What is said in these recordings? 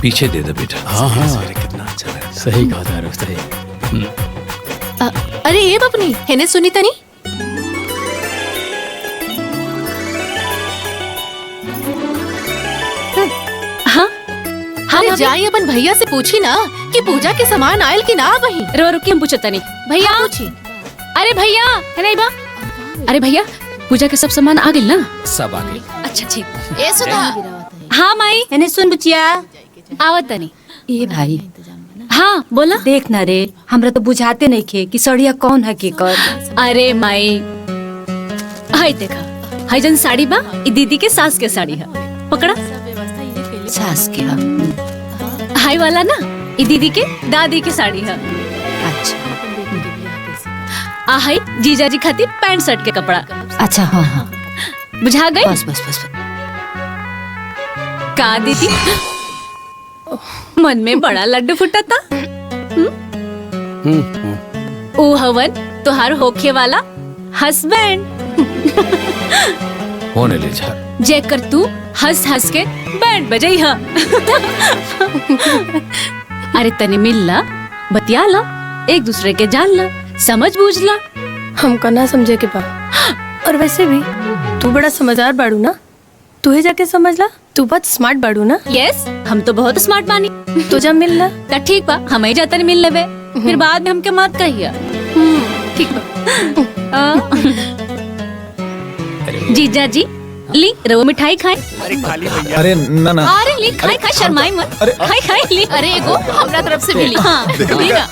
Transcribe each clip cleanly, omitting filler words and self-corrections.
पीछे दे दे बेटा। हाँ हाँ कितना अच्छा लगा। सही कहा था सही। अरे ये बपनी हेने सुनी तनी। हाँ हाँ जाई अपन भैया से पूछी ना कि पूजा के सामान आयल कि ना वही। रो रुकी हम पूछता नहीं भैया। पूछी। अरे भैया है नहीं बा। अरे भैया पूजा के सब सामान आ गइल ना? सब आ गए। अच्छा ठीक। ए सुधा। हाँ माई मैंने सुन बुचिया आवत तनी। ये भाई हाँ बोला। देख ना रे, हमरा तो बुझाते नहीं खे कि सड़िया कौन है के कर। अरे माई हाय देखा, हाय जन साड़ी बा ई दीदी के सास के साड़ी है, पकड़ा। सास के हाय वाला ना ई दीदी के दादी की साड़ी है। अच्छा हाय जीजा जी खातिर पैंट शर्ट के कपड़ा। अच्छा हाँ हाँ बुझा गई। बस बस बस का दीदी मन में बड़ा लड्डू फुटा था। ओ हवन तुहार होखे वाला हस्बैंड होने ले जा। जेकर तू हंस हंस के बैंड बजाई हा। अरे तने मिल ला, बतिया ला, एक दूसरे के जान ला, समझ बूझ ला। हमका ना समझे के बा। और वैसे भी तू बड़ा समझदार बाड़ू ना, तू ही जाके समझ ला। तू बहुत स्मार्ट बाड़ू ना। यस हम तो बहुत स्मार्ट बानी। तू जब मिल ला ता ठीक बा, हम ही जाते मिल लेवे, फिर बाद में हमके मत कहिया। ठीक बा। जीजा जी ली रवो मिठाई खाए। अरे ना ना। अरे ली खाए खाए, शर्माई मत। खाए खाए ली। अरे एगो हमरा तरफ से मिली। हाँ लीगा।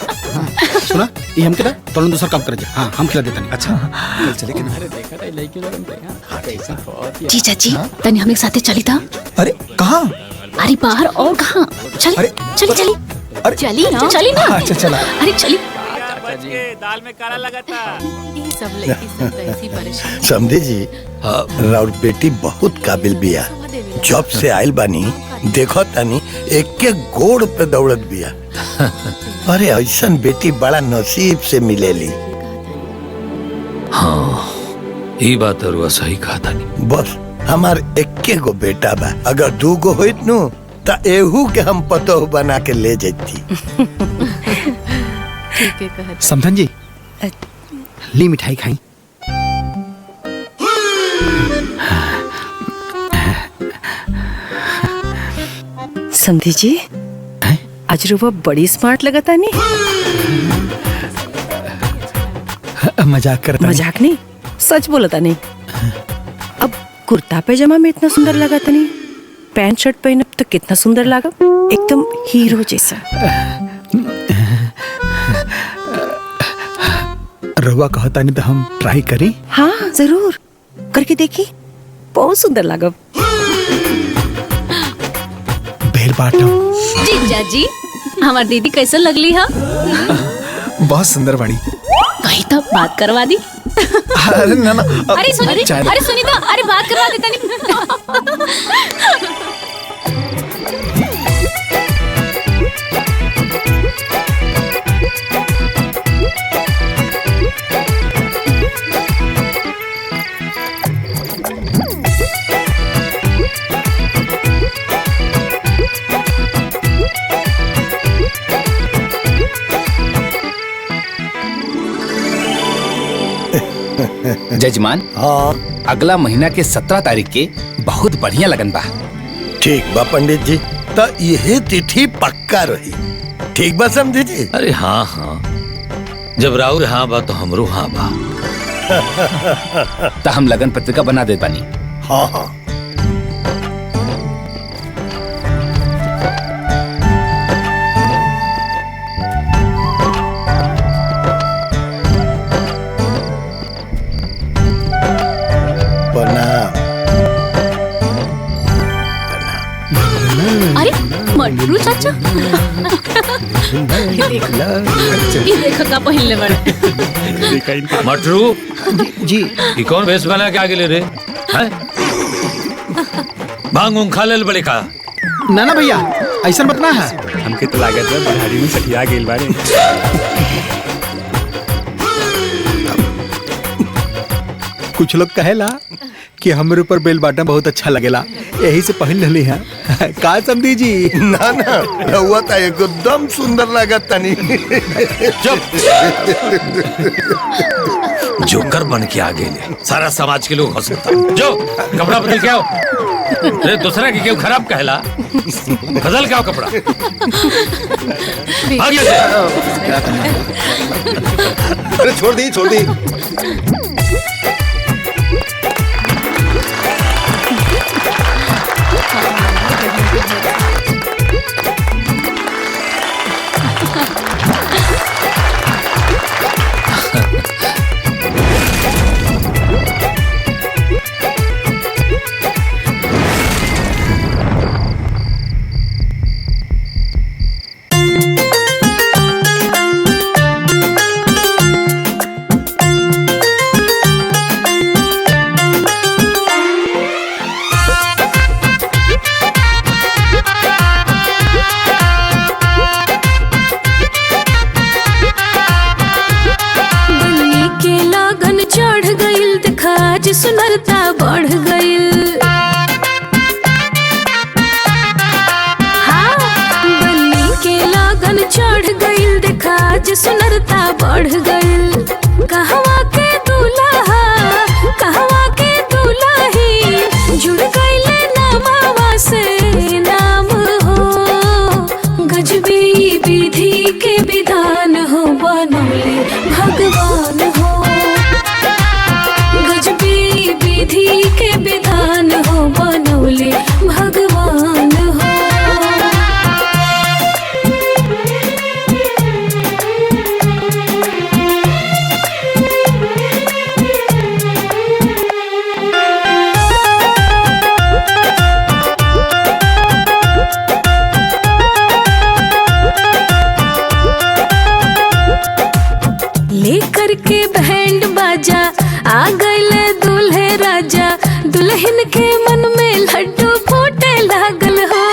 सुना ये हम केदा तोलन दूसरा काम कर जा। हाँ हम खिला देता नहीं। अच्छा चले के ना। जीजा जी तनी हम एक साथे चली था। अरे कहाँ? अरे बाहर और कहाँ? चली अरे, चली चली अरे चली ना, चली ना। अच्छा चला। अरे चली। दाल में काला लगा था। सब लड़की सब ऐसी परेशान। समझे जी, राउर बेटी बहुत काबिल बिया। जॉब से आयल बानी देखो तानी एक के गोड़ पे दौड़त बिया। अरे ऐसन बेटी बड़ा नसीब से मिलेली। हाँ ये बात और सही कहा था नहीं। बस हमार एक गो बेटा बा, अगर 2 गो होइत नु ता एहू के हम पतोह बना के ले जैती। समझन जी ली मिठाई खाई। समझी जी आज रुआ बड़ी स्मार्ट लगता नहीं। मजाक करता। मजाक नहीं, सच बोलता नहीं। अब कुर्ता पैजामा में इतना सुंदर लगाता नहीं, पैंट शर्ट पहनब तो कितना सुंदर लगा, एकदम हीरो जैसा। रहुआ कहता नहीं तो हम ट्राई करी। हाँ जरूर करके देखी, बहुत सुंदर लगा। बेल बाटम। जीजा जी हमार दीदी कैसे लगली है? बहुत सुंदर बाड़ी। कहीं तो बात करवा दी। अरे ना ना। अरे सुनीता अरे बात करवा देता नहीं। जजमान हाँ अगला महीना के 17 तारीख के बहुत बढ़िया लगन बा। ठीक बा पंडित जी, तो यही तिथि पक्का रही। ठीक बा समझे जी। अरे हाँ हाँ जब राउर हाँ बा तो हमरो हाँ बा। तो हम लगन पत्रिका बना दे बानी। हाँ हाँ अरे मटरू चाचा ये देखो का पहनले बड़े। मटरू जी ये कौन भेष बना के आगे ले रहे हैं? भांग उंग खा ले बड़े का। ना ना भैया ऐसा मत ना है। हमके तो लागत है बहारी में सठिया गेल बारे। कुछ लोग कहेला कि हमरे ऊपर बेल बटन बहुत अच्छा लगेला, यही से पहन रही है। का समझी जी? ना ना रहुआ तो एकदम सुंदर लागत तनी। जोकर बन के आ गए, सारा समाज के लोग हंसता। जो कपड़ा बदल के आओ। अरे दूसरा के क्यों खराब कहला, बदल के आओ कपड़ा। आगे से। अरे छोड़ दी छोड़ दी। सुनरता बढ़ गइल। हाँ, बन्नी के लगन चढ़ गइल, देखा आज सुनरता बढ़ गइल। कहवा के दूल्हा कहवा के दूल्ही, जुड़ गइले नामावा से नाम हो। गजबी विधि के विधान हो, बनौले भगवान हो। विधि के विधान हो, बनौले भगवान हो। लेकर के बैंड बाजा आ गइले दूल्हे राजा, दुल्हन के मन में लड्डू फूटे लागल हो।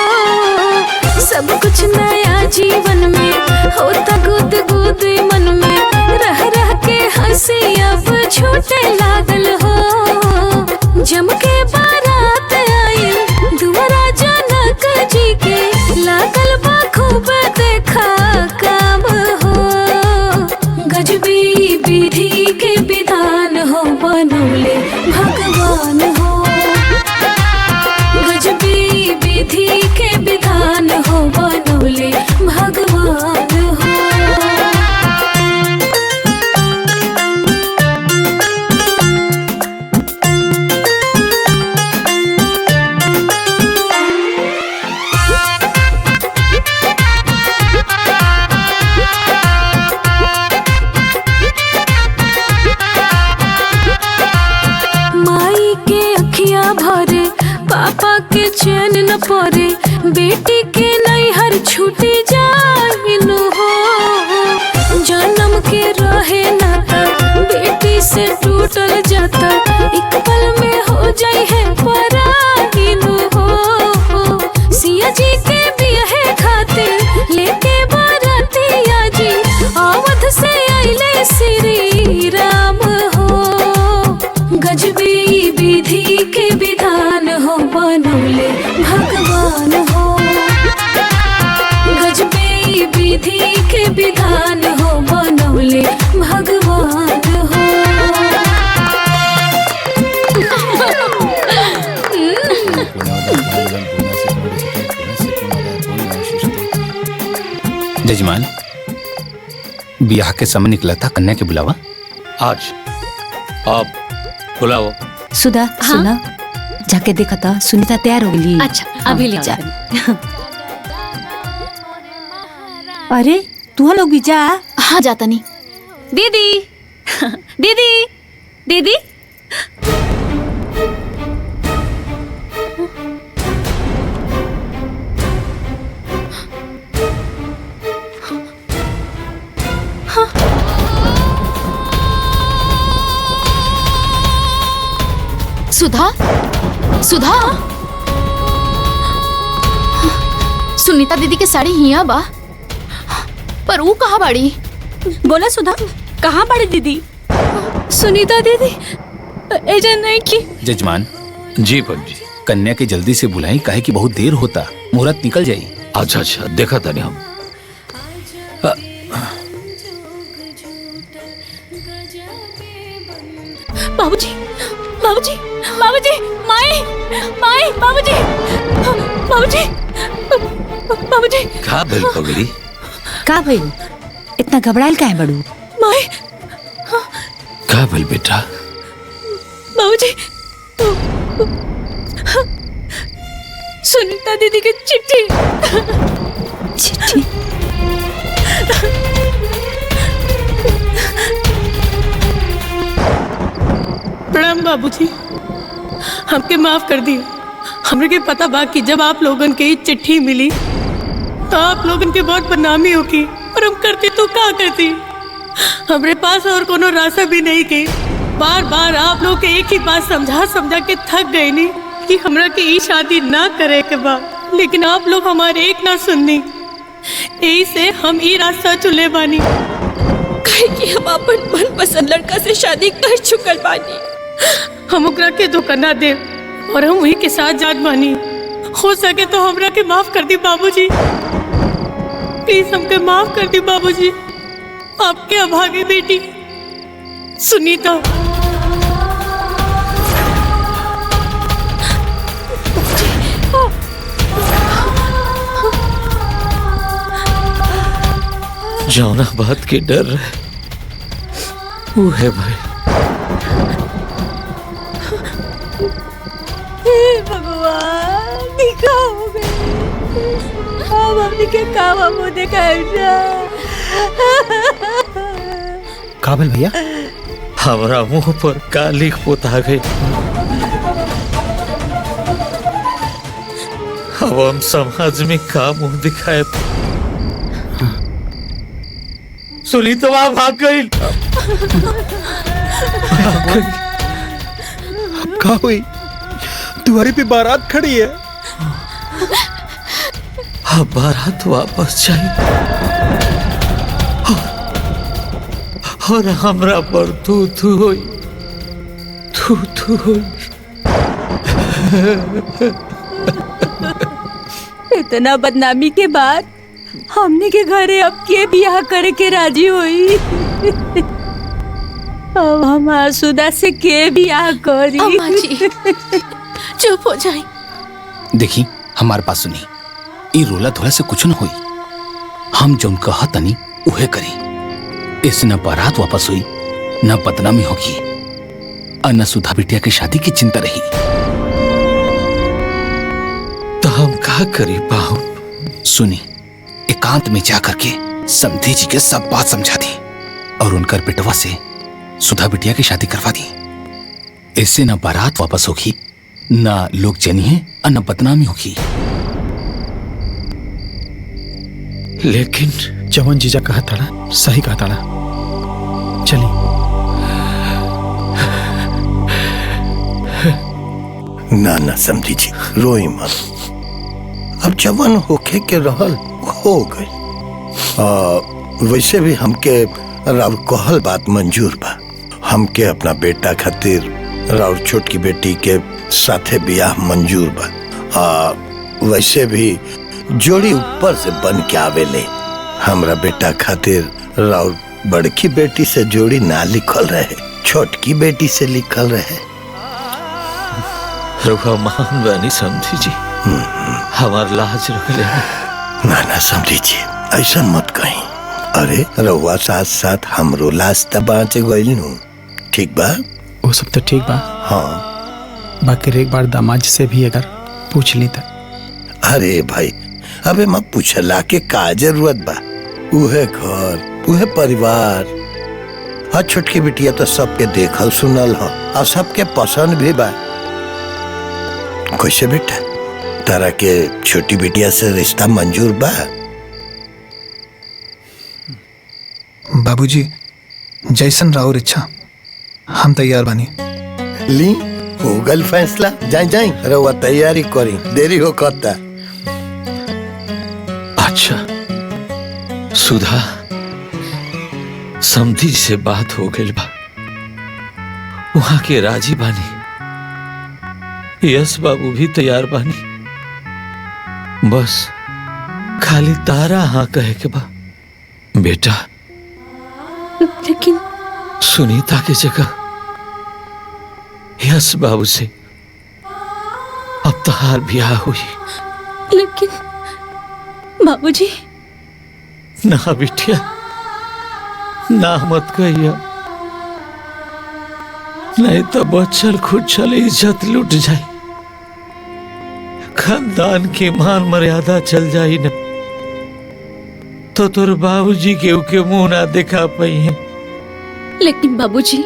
सब कुछ नया जीवन में होता गुद गुद मन में, रह रह के हंसी अब छूटे लागल हो। जम के बारात आइल दुआरा जनक जी के, लागल बा खूब देखा काम हो। गजबी विधि के विधान हो, बनौले भगवान हो। गजबी विधि के विधान हो, बनौले भगवान हो। माई के अखियां भरे, पापा के चैन न पड़े, बेटी के नैहर छूटी जाइनु हो। जन्म के रहे नाता बेटी से टूटल जाता, एक पल में हो जाए है पराइनु हो। सिया जी के बियाहे खातिर लेके बारातिया जी, अवध से आइले श्री राम हो। गजबी विधि के विधान हो, बनौले भगवान हो। गजबी विधि के विधान हो, बनौले भगवान हो। जजमान, ब्याह के समय निकला था कन्या के बुलावा। आज आप बुलाओ। सुधा सुना, जाके देखा था सुनीता तैयार हो गई। अच्छा, अभी ले जा। अरे तू लोग भी जा। हाँ जाता नहीं। दीदी दीदी दीदी, सुधा सुधा, सुनीता दीदी के साड़ी हिया बा, पर वो कहाँ बाड़ी? बोला सुधा, कहाँ बड़ी दीदी? सुनीता दीदी एजा नहीं की। जजमान, जी पंडित जी। कन्या के जल्दी से बुलाई, काहे कि बहुत देर होता, मुहूर्त निकल जाई। अच्छा अच्छा, देखा था नहीं हम। बाबूजी, बाबूजी, बाबूजी, माई, माई, बाबूजी, बाबूजी, बाबूजी। का भइल पगली? का भइल? इतना घबराइल काहे बड़ू? माई, का भइल बेटा? बाबूजी, सुनीता दीदी की चिट्ठी। चिट्ठी? प्रणाम बाबूजी, हमके माफ कर दिए। हमरे के पता बा कि जब आप लोगन के चिट्ठी मिली तो आप लोगन के बहुत बदनामी होगी, और हम करती तो क्या करती। हमरे पास और कोनो रास्ता भी नहीं के। बार बार आप लोग के एक ही बात समझा समझा के थक गए नहीं कि हमरा के ई शादी ना करे के बा, लेकिन आप लोग हमारे एक ना सुननी। यही से हम ई रास्ता चुने बानी। कहे कि हम अपन मनपसंद लड़का से शादी कर चुकल बानी। हम ओकरा के धोखा ना दे और हम वही के साथ जात बानी। हो सके तो हमरा के माफ कर दी बाबूजी, प्लीज हमके माफ कर दी बाबूजी। आपके अभागी बेटी सुनीता। जौना बात के डर रहे वो है भाई। भगवान, निका हो गई। अब हमनी के काम हमो देखाई जा। का भइल भैया? हमारा मुंह पर का लिख पोता गई। अब हम समाज में का मुंह दिखाए? सुनी तो वहां भाग गई। अब का हुई? तुम्हारी पे बारात खड़ी है। अब बारात वापस जाए और हमरा पर तू तू होई, तू तू होई। इतना बदनामी के बाद हमने के घरे अब के बियाह करे के राजी हुई। अब हम आसुदा से के बियाह करी? अम्मा जी, चुप हो जाए। देखी हमारे पास सुनी, ई रोला धोला से कुछ न हुई। हम जौन कहा तनी उहे करी। इससे न बारात वापस हुई, न बदनामी होगी, और न सुधा बिटिया की शादी की चिंता रही। तो हम का करी पाऊं? सुनी, एकांत में जा करके समधी जी के सब बात समझा दी और उनकर बेटवा से सुधा बिटिया की शादी करवा दी। इससे न बारात वापस होगी, न लोग जनिए और न बदनामी होगी। लेकिन जवन जीजा कहा था ना, सही कहा था ना। चली। ना ना समझी जी, रोई मत। अब जवान होके के रहल हो गई। वैसे भी हमके राउर कहल बात मंजूर बा। हमके अपना बेटा खातिर राउर छोटकी बेटी के साथे बियाह मंजूर बा। वैसे भी जोड़ी ऊपर से बन के आवेले। हमरा बेटा खातिर राउर बड़की बेटी से जोड़ी ना लिखल रहे, छोटकी बेटी से लिखल रहे। रुका मान बानी समझी जी, हमार लाज रख ले। ना ना समझी जी, ऐसा मत कहीं। अरे रउआ साथ साथ हमरो लाज त बाँचे गइल नु, ठीक बा? वो सब तो ठीक बा। हाँ, बाकी एक बार दामाद से भी अगर पूछ ली था। अरे भाई, अबे मत पूछला के का जरूरत बा। उहे घर, उहे परिवार। हाँ, छोटकी बिटिया तो सबके देखल सुनल हो और सबके पसंद भी बा। कैसे बेटा, तारा के छोटी बिटिया से रिश्ता मंजूर बा? बाबूजी, जैसन राउर इच्छा, हम तैयार बानी। ली हो गल फैसला। जाए जाए रउआ तैयारी करी, देरी हो करता। अच्छा सुधा, समधी से बात हो गई बा, वहां के राजी बानी। यस बाबू भी तैयार बानी, बस खाली तारा हाँ कहे के बा। बेटा लेकिन सुनीता की जगह यस बाबू से अब तहार ब्याह हुई। लेकिन बाबूजी। ना बिटिया, ना मत कहिया, नहीं तो बच्चल खुचल इज्जत लुट जाए, खानदान की मान मर्यादा चल जाई न, तो तोर बाबूजी के मुंह ना दिखा पाई है। लेकिन बाबूजी,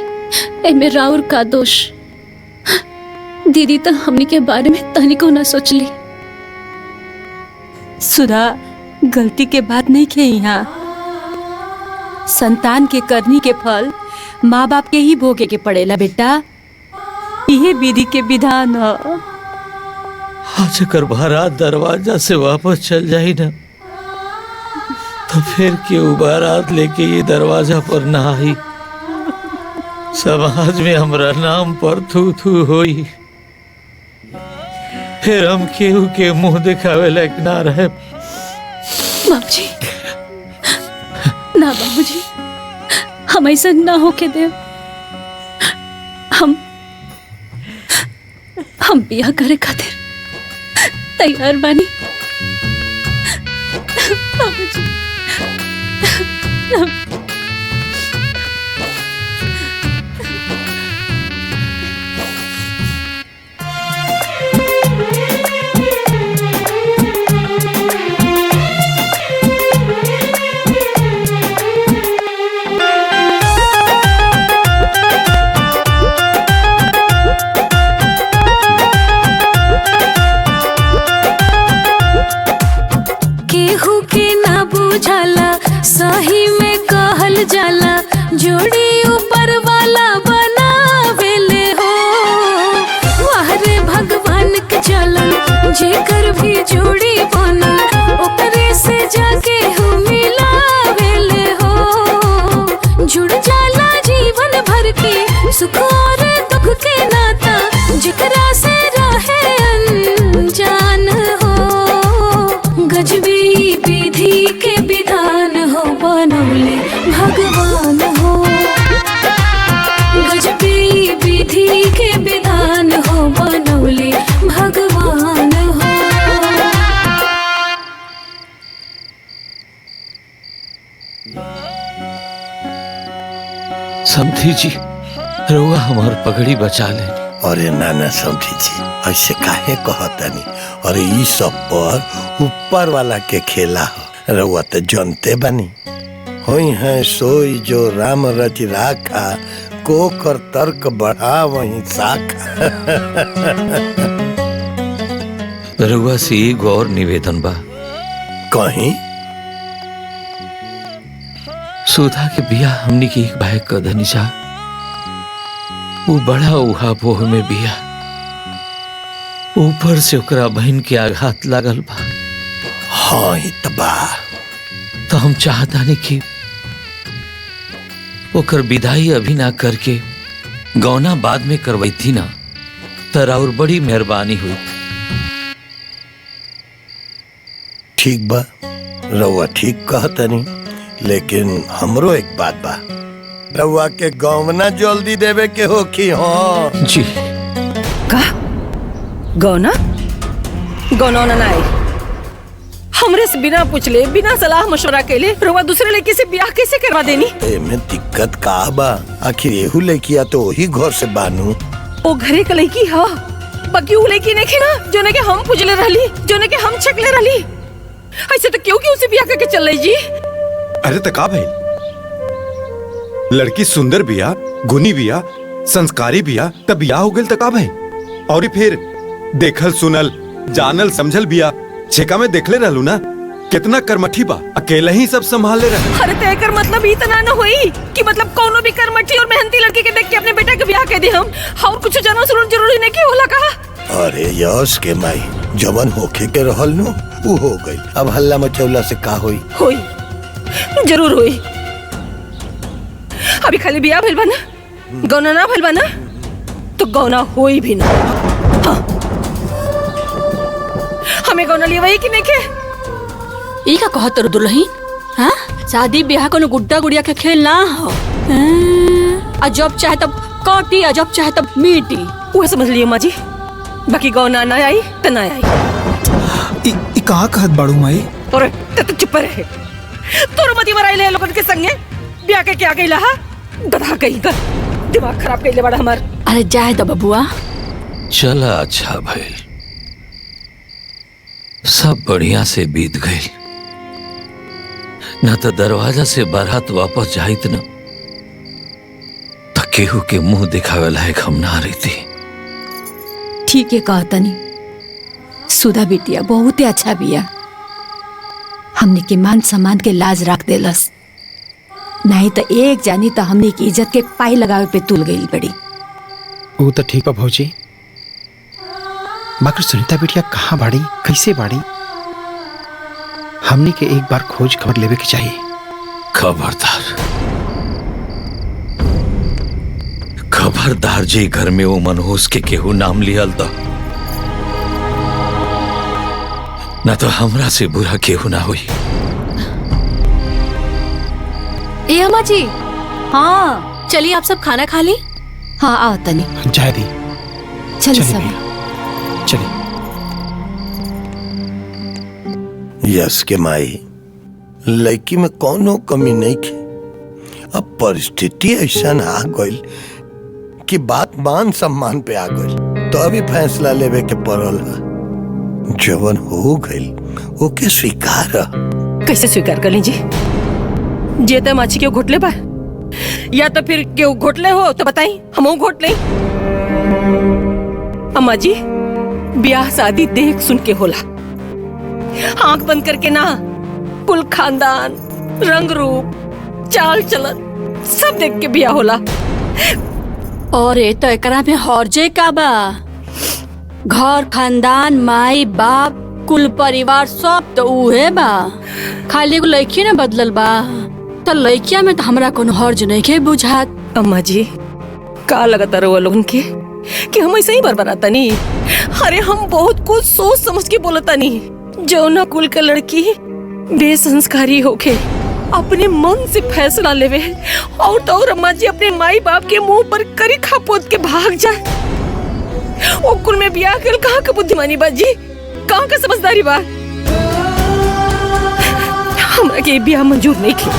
एमे राउर का दोष? दीदी तो हमनी के बारे में तनिको ना सोचली। सुधा, गलती के बात नहीं खे यहाँ। संतान के करनी के फल माँ बाप के ही भोगे के पड़ेला बेटा, यह विधि के विधान है। आज अगर बारात दरवाजा से वापस चल जाई ना, तो फिर क्यों बारात लेके ये दरवाजा पर ना आई, समाज में हमरा नाम पर थू थू होई, फिर हम केहू के मुंह दिखावे लायक ना रहे। बाबूजी, ना बाबूजी, हम ऐसा ना होके दे। हम बिया करे खातिर तैयार बानी बाबूजी। केहू के ना बुझाला, सही में कहल जाला, जोड़ी ऊपर वाला बनावेले हो। वाह रे भगवान के चलन, जेकर भी जोड़ी बनल, ओकरे से जाके हम मिलावेले हो। जुड़ जाला जीवन भर के सुख और दुख के नाता, जेकरा से रहे अनजान हो। गजबी विधि के विधान हो, बनौले भगवान हो। गजबी विधि के विधान हो, बनौले भगवान हो। समधी जी, रउआ हमार पगड़ी बचा ले। अरे नाना समझी जी, ऐसे काहे कहतनी? अरे ई सब पर ऊपर वाला के खेला हो, रउआ तो जानते बनी। होई है सोई जो राम रच राखा, को कर तर्क बढ़ा वही साखा। रउआ से एक और निवेदन बा। कहीं सुधा के बिया हमनी के एक भाई का धनीजा, वो बड़ा उहा बोह में बिया, ऊपर से ओकरा बहन के आघात लागल बा। हाँ ही तबा, तो हम चाहता नहीं कि ओकर विदाई अभी ना करके गौना बाद में करवाई थी ना, तर और बड़ी मेहरबानी हुई। ठीक बा, रउआ ठीक कहतनी, लेकिन हमरो एक बात बा, रउआ के गौना जल्दी देवे के हो कि? हाँ जी। का गौना? गौना ना आई, हमरे से बिना पूछले, बिना सलाह मशवरा केले रउआ दूसरे लड़की से ब्याह कैसे करवा देनी? एमे दिक्कत का बा? आखिर एहू लड़किया तो वही घर से बानू। ओ घरे का लड़की हा, बाकी उ लड़की नहीं ना जोने के हम पूजले रहली, जोने के हम छकले रहली। ऐसे तो क्यों क्यों से ब्याह करके चल रही जी? अरे तो का भाई, लड़की सुंदर बिया, गुनी बिया, संस्कारी बिया, तब बिया हो गई तो का भाई? और फिर देखल सुनल जानल समझल बिया, छेका में देखले रहलू ना, कितना कर्मठी बा, अकेले ही सब संभाले रहे। अरे तो एकर मतलब इतना न होई कि मतलब कोनो भी कर्मठी और मेहनती लड़की के देख के अपने बेटा के ब्याह कर दे हम, और कुछ जानो सुनो जरूरी नहीं कि होला कहा? अरे यश के माई, जवन होखे के रहल नु उ हो गई, अब हल्ला मचौला से का होई? होई, जरूर होई। अभी खाली बियाह भइल बा ना, गौना ना भइल बा ना, तो गौना होई भी ना। हाँ। हमें गौना लिए वही कि नहीं के? ई का कहत रो दुल्हन? हाँ, शादी ब्याह कोनो गुड्डा गुड़िया के खेल ना हो। आ जब चाहे तब काटी, आ जब चाहे तब मीटी। वो समझ लिए माँ जी, बाकी गौना ना आई तो ना आई। कहाँ कहत बाड़ू माई? और तो चुप रहे। तोर मती मराई ले लोगन के संगे ब्याह के क्या गईला हा? गधा कहीं का दिमाग खराब कइले बड़ा हमार। अरे जाए तो बबुआ। चला अच्छा भाई, सब बढ़िया से बीत गई। न तो दरवाजा से बारात वापस जाइत न तो केहू के मुंह दिखावे लायक हम ना रही थी। ठीक है कहा तनी, सुधा बिटिया बहुत ही अच्छा बिया। हमने के मान सम्मान के लाज रख देलस, नहीं तो एक जानी तो हमने की इज्जत के पाई लगावे पे तुल गई बड़ी। वो तो ठीक बा भौजी, बाकी सुनीता बिटिया कहाँ बाड़ी, कैसे बाड़ी? हमने के एक बार खोज खबर लेवे के चाहिए। खबरदार, खबरदार जी घर में वो मनहूस के केहू नाम लियल तो न तो हमरा से बुरा केहू ना हुई। ए अम्मा जी, हाँ चलिए आप सब खाना खा ली। हाँ आओ तनी, जाए दी। चलिए सब। चलिए। यस के माई, लड़की में कोनो कमी नहीं थी। अब परिस्थिति ऐसा आ गई कि बात मान सम्मान पे आ गई, तो अभी फैसला लेवे के पड़ल है। जवन हो गई ओके स्वीकार। कैसे स्वीकार कर लीजिए? जेते माछी क्यों घोटले बा, या तो फिर क्यों घोटले हो तो बताई, हम घोट ले। अम्मा जी, ब्याह शादी देख सुन के होला, आंख बंद करके ना। कुल खानदान, रंग रूप, चाल चलन सब देख के ब्याह होला। और ये तो एकरा में हर्जे का बा, घर खानदान माई बाप कुल परिवार सब तो उहे बा। खाली एगो लड़की ने बदलल बा, तो लड़किया में तो हमरा कोनो हर्ज नहीं के बुझात। अम्मा जी, का लगता रहो लोगन के कि हम ऐसे ही बरबराता नहीं? अरे हम बहुत कुछ सोच समझ के बोलता नहीं। जो ना कुल के लड़की बेसंस्कारी होके अपने मन से फैसला लेवे, और तो और अम्मा जी अपने माई बाप के मुंह पर करी खापोत के भाग जाए। ओ कुल में ब्याह कर कहाँ का बुद्धिमानी बा जी, कहाँ का समझदारी बा? हमरा के ब्याह मंजूर नहीं थी।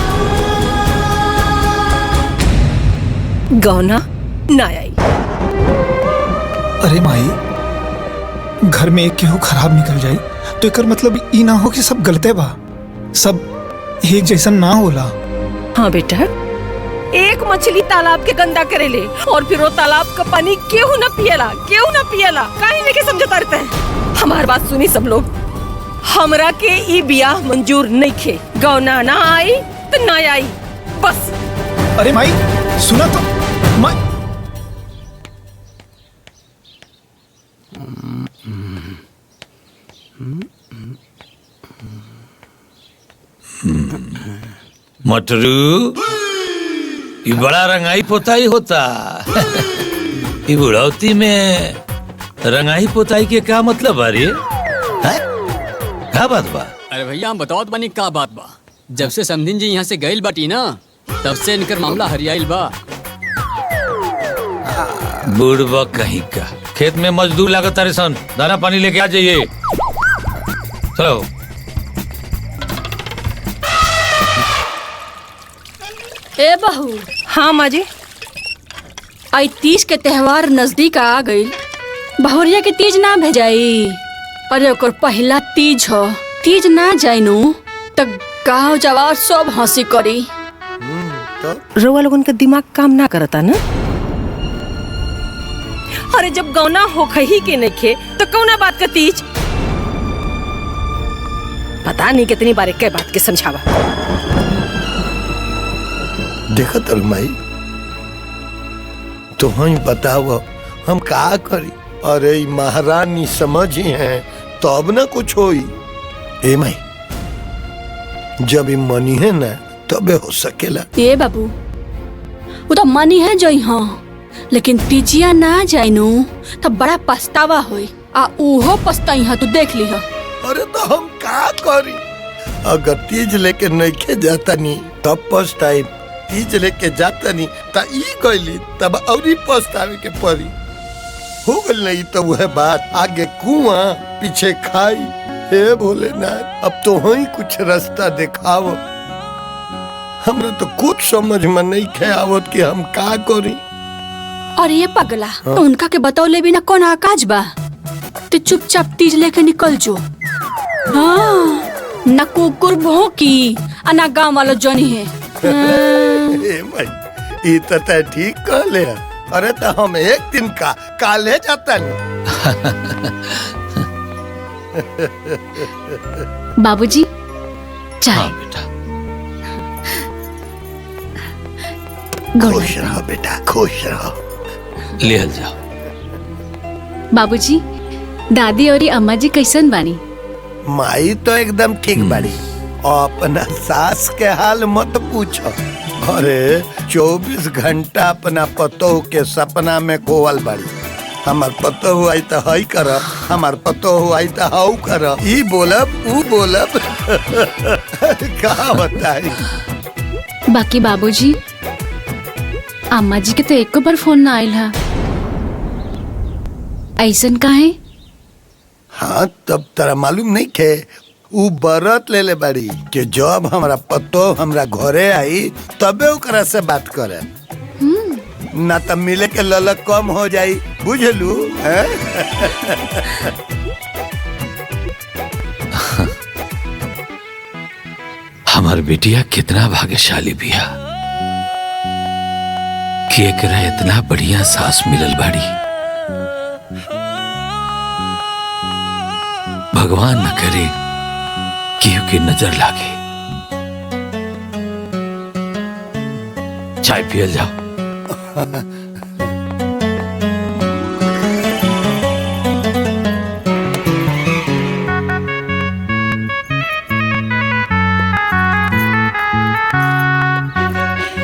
गौना ना आई। अरे माई, घर में एक केहू खराब निकल जाई तो एकर मतलब ई ना हो कि सब गलते बा, सब एक जैसा ना होला। हाँ बेटा, एक मछली तालाब के गंदा करेले और फिर वो तालाब का पानी केहू ना पियला, केहू ना पियला। काहे नहीं के समझता रहते हैं? हमारी बात सुनी सब लोग, हमरा के ई ब्याह मंजूर नहीं खे। गौना ना आई तो ना आई, बस। अरे माई सुना तो, माई मटरू, ये बड़ा रंगाई पोताई होता। ये बुढ़ौती में रंगाई पोताई के क्या मतलब है रे? क्या बात बा? अरे भैया हम बताओ बनी का बात बा। जब से समधिन जी यहाँ से गईल बाटी ना, तब से इनकर मामला हरियाइल बा। बुढ़वा कहीं का, खेत में मजदूर लागत तारे सन, दाना पानी लेके आ जाइए। चलो। ए बहू। हाँ माँ जी। आई तीज के त्योहार नजदीक आ गई, बहुरिया के तीज ना भेजाई। अरे ओकर पहला तीज हो, तीज ना जाइनु तो गाँव जवार सब हंसी करी। रोवा लोगन का दिमाग काम ना करता ना। अरे जब गौना हो खही के नहीं खे तो कौना बात का तीज? पता नहीं कितनी बार एक बात के समझावा। देखो तलमाई, तो हम बताओ हम का करी? अरे महारानी समझ ही है तो अब ना कुछ होई। ए माई, जब ये मनी है ना तबे हो सकेला। ए बाबू, वो तो मनी है जो यहाँ, लेकिन तीजिया ना जाइनु तो बड़ा पछतावा होई। आ उहो पछताई है, तू देख ली है। अरे तो हम का करी? अगर तीज लेके नइखे जाता नी तब पछताई, तीज लेके जाता नी ता ई गइली तब औरी पछतावे के पड़ी। हो गइल नहीं तो वह बात, आगे कुआं पीछे खाई। हे भोलेनाथ, अब तो ही कुछ रास्ता दिखाओ। हमरा तो कुछ समझ में नहीं खे आवत कि हम का करी। और ये पगला तो उनका के बतौले बिना कौन आकाज बा? तो चुपचाप तीज लेके निकल जो। हाँ, न कुकुर भौंकी और न गाँव वालों जनी है। ए भाई, ई तो तय ठीक कहले है। अरे तो हम एक दिन का काले जाता नहीं। बाबूजी चाय। हाँ बेटा, खुश रहो बेटा, खुश रहो। ले जाओ। बाबूजी, दादी और अम्मा जी कैसन बानी? माई तो एकदम ठीक बाड़ी। और अपना सास के हाल मत पूछो। अरे 24 घंटा अपना पतोह के सपना में खोवल बाड़ी। हमार पतोह आई तो हई कर, हमार पतोह आई तो हाउ कर, ई बोलब ऊ बोलब। का बताई। बाकी बाबूजी, अम्मा जी के तो एको बार फोन ना आयल है, ऐसन काहे? हाँ, तब तरा मालूम नहीं खे, ऊ बरत ले ले बाड़ी कि जब हमारा पतोह हमरा घरे आई तबे ओकरा से बात करे, ना तब मिले के ललक कम हो जाई। बुझलू? हमार बेटिया कितना भाग्यशाली बिया कि एकरा इतना बढ़िया सास मिलल बाड़ी। भगवान न करे केहू की नजर लागे। चाय पियल जाओ।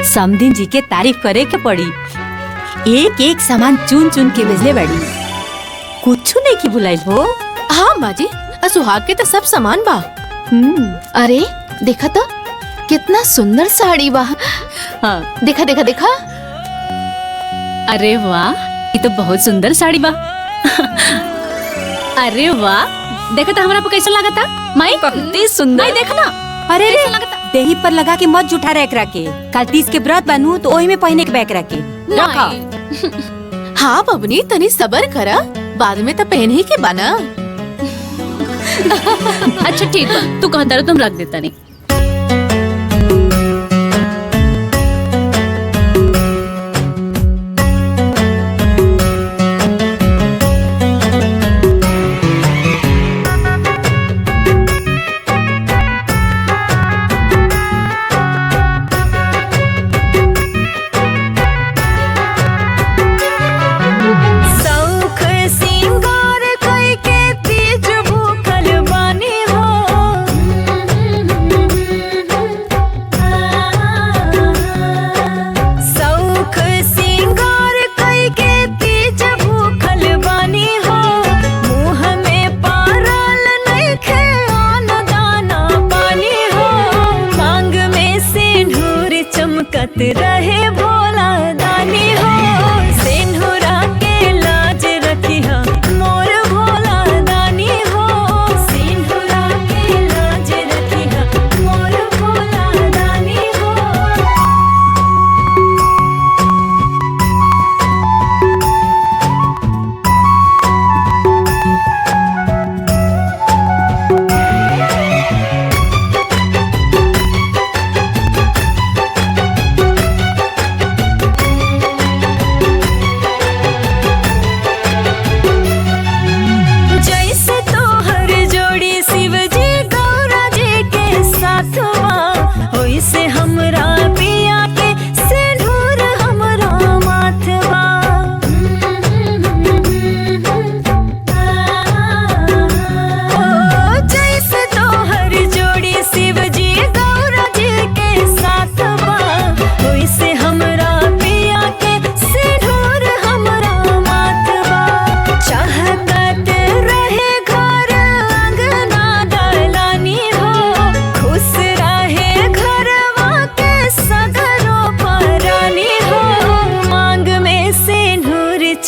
समधिन जी के तारीफ करे के पड़ी। एक एक सामान चुन चुन के भेजले बड़ी, कुछ नहीं की बुलाइल हो। हाँ माँ जी, सुहाग के तो सब सामान बा। अरे देखा तो कितना सुंदर साड़ी बा। हाँ। देखा देखा देखा। अरे वाह, ये तो बहुत सुंदर साड़ी बा। अरे वाह, देखा था हमारा कैसा लगा था? माई कितनी सुंदर। माई देखना। अरे रे, देही पर लगा के मत जुठा रख के। कल तीज के व्रत बनू तो ओही में पहने के बैक रखे रखा। हाँ बबनी, तनी सबर करा, बाद में तो पहन ही के बना। अच्छा ठीक बा, तू कहता रहो, तुम रख देता नहीं। रहे भोला दानी हो, सिंधुरा के लाज रखी हा मोर भोला दानी हो, सिंधुरा के लाज रखी हा मोर भोला दानी हो।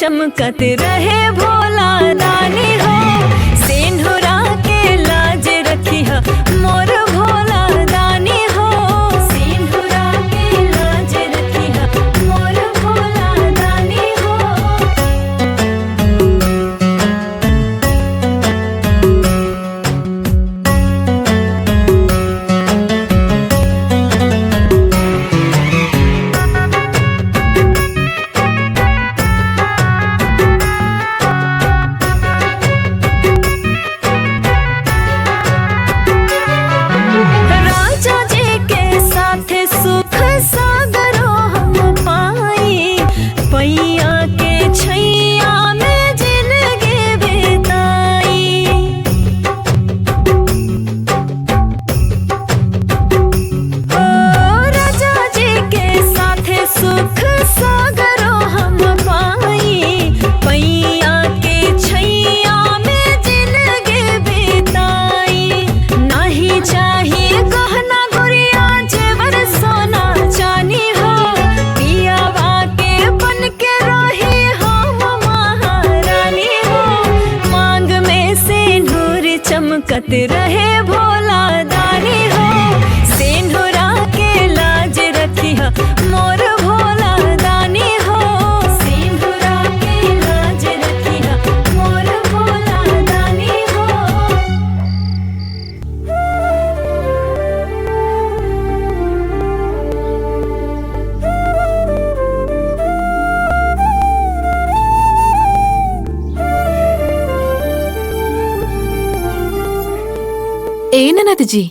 चमकत रहे भोला दानी हो सिंदूरा के लाज रखी है मोर भोला दानी हो सिंदूरा के लाज रखी है मोर भोला दानी हो। राजा जी के साथ सुख सागरो हम पाई पैया के छैया में जिंदगी बिताई। ओ राजा जी के साथ सुख सागरो हम पाई पैया के छैया में जिंदगी बिताई। नहीं चाहिए गहना गुड़िया जेवर सोना चानी हो पियावा के बन के रही हम महारानी हो मांग में सिंदूर चमकत रहे भोला दानी हो सिंदूरा के लाज रखी है मोर भोला दानी हो सिंदूरा के लाज रखी है मोर भोला दानी हो। ए ननद जी,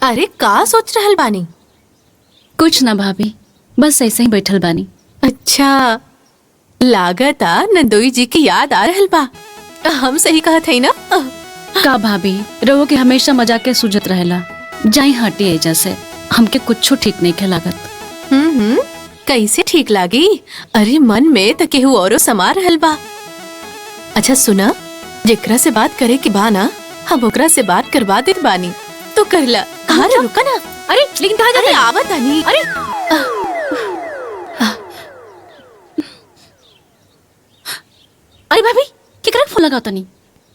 अरे का सोच रहल बानी? कुछ ना भाभी, बस ऐसे ही बैठल बानी। अच्छा, लागता नंदोई जी की याद आ रहल बा। हम सही कहत हई ना? का भाभी, रहो के हमेशा मजाक के सूझत रहेला। जाई हटी एजा से, हमके कुछो ठीक नहीं के लागत। कैसे ठीक लागी? अरे मन में त केहू औरो समा रहल बा। अच्छा सुना, जेकरा से बात करे के बा ना, हम ओकरा से बात करवा देत बानी। तो करला। अरे रुका ना। अरे लेकिन कहाँ अरे आवत आनी। अरे अरे भाभी, केकरा के फोन लगाओ तनी?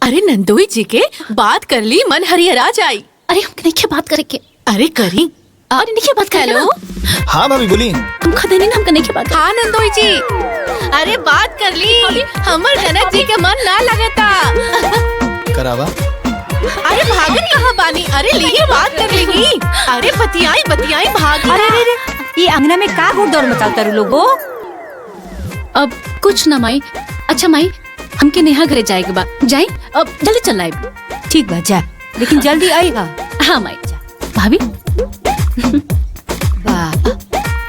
अरे नंदोई जी के बात कर ली, मन हरिहरा जाई। अरे हमके नहीं बात करे के। अरे करी। अरे नहीं बात करे हेलो। हाँ भाभी बोली। तुम खा देनी ना, हमके नहीं बात। हाँ नंदोई जी, अरे बात कर ली। हमर ननद जी के मन ना लगता। करावा। अरे भागन कहाँ बानी? अरे लीजिए बात कर लेगी। अरे बतियाई बतियाई भागी। अरे रे रे, ये अंगना में का घुड़ दौड़ मचाता रू लोगो? अब कुछ ना माई। अच्छा माई, हमके नेहा घरे जाएगा बा। जाई अब जल्दी चलना है। ठीक बा जा, लेकिन जल्दी आएगा। हाँ माई जा। भाभी वाह,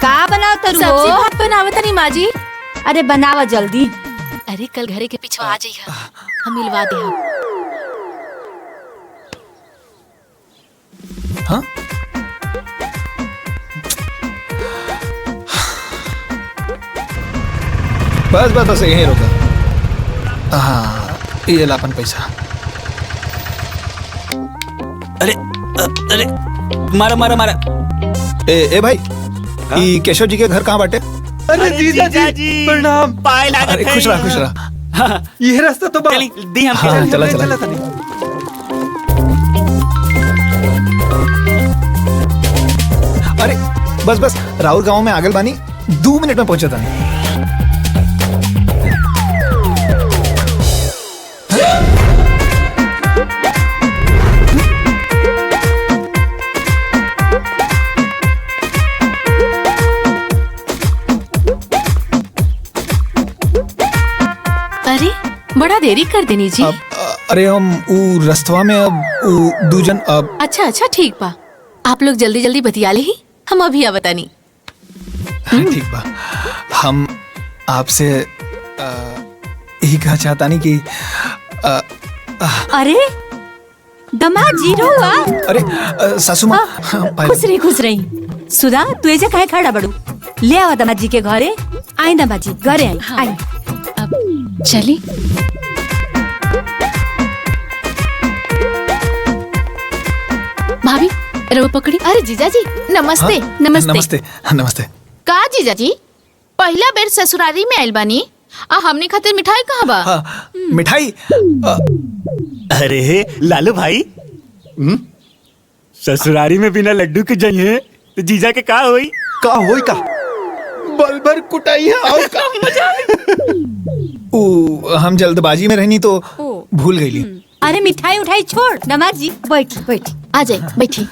का बनाओ तरू? सब्जी भात बनावत नहीं माँ जी। अरे बनावा जल्दी। अरे कल घरे के पीछे आ जाइए, हम मिलवा दे। हाँ? बस बस बस यहीं रुका। हाँ, ये लापन पैसा। अरे अरे मारा मारा मारा। ए भाई, ये केशव जी के घर कहाँ बाटे? अरे जीजा जी प्रणाम। पाए लागत अरे है। खुश रहा। ये रास्ता तो बा। दी हम हाँ, चला चला। अरे बस बस, राहुल गांव में आगल बानी, 2 मिनट में पहुंचा था। अरे बड़ा देरी कर देनी जी। अरे हम ऊ रस्तवा में अब ऊ दूजन अब। अच्छा अच्छा ठीक बा, आप लोग जल्दी जल्दी बतिया ले ही, हम अभी आवतानी। ठीक बा, हम आपसे यही कहा चाहता नहीं कि अरे दमाद जीरो हुआ। अरे सासू माँ, खुश रही। सुधा तू ऐसे काहे खड़ा बड़ू? ले आवा दमाद जी के घरे। आई दमाद जी घरे आई। हाँ। आई अब चली। भाभी रवा पकड़ी। अरे जीजा जी नमस्ते। हाँ? नमस्ते। नमस्ते। का जीजा जी, पहला बेर ससुरारी में आइल बानी, हमने खातिर मिठाई कहाँ बा? मिठाई अरे लालू भाई ससुरारी में बिना लड्डू के जाइए तो जीजा के का होई का बलबर कुटाई है और का मजा हम जल्दबाजी में रहनी तो भूल गई। अरे मिठाई उठाई छोड़, दामाद जी बैठ बैठ, आ जाए बैठी।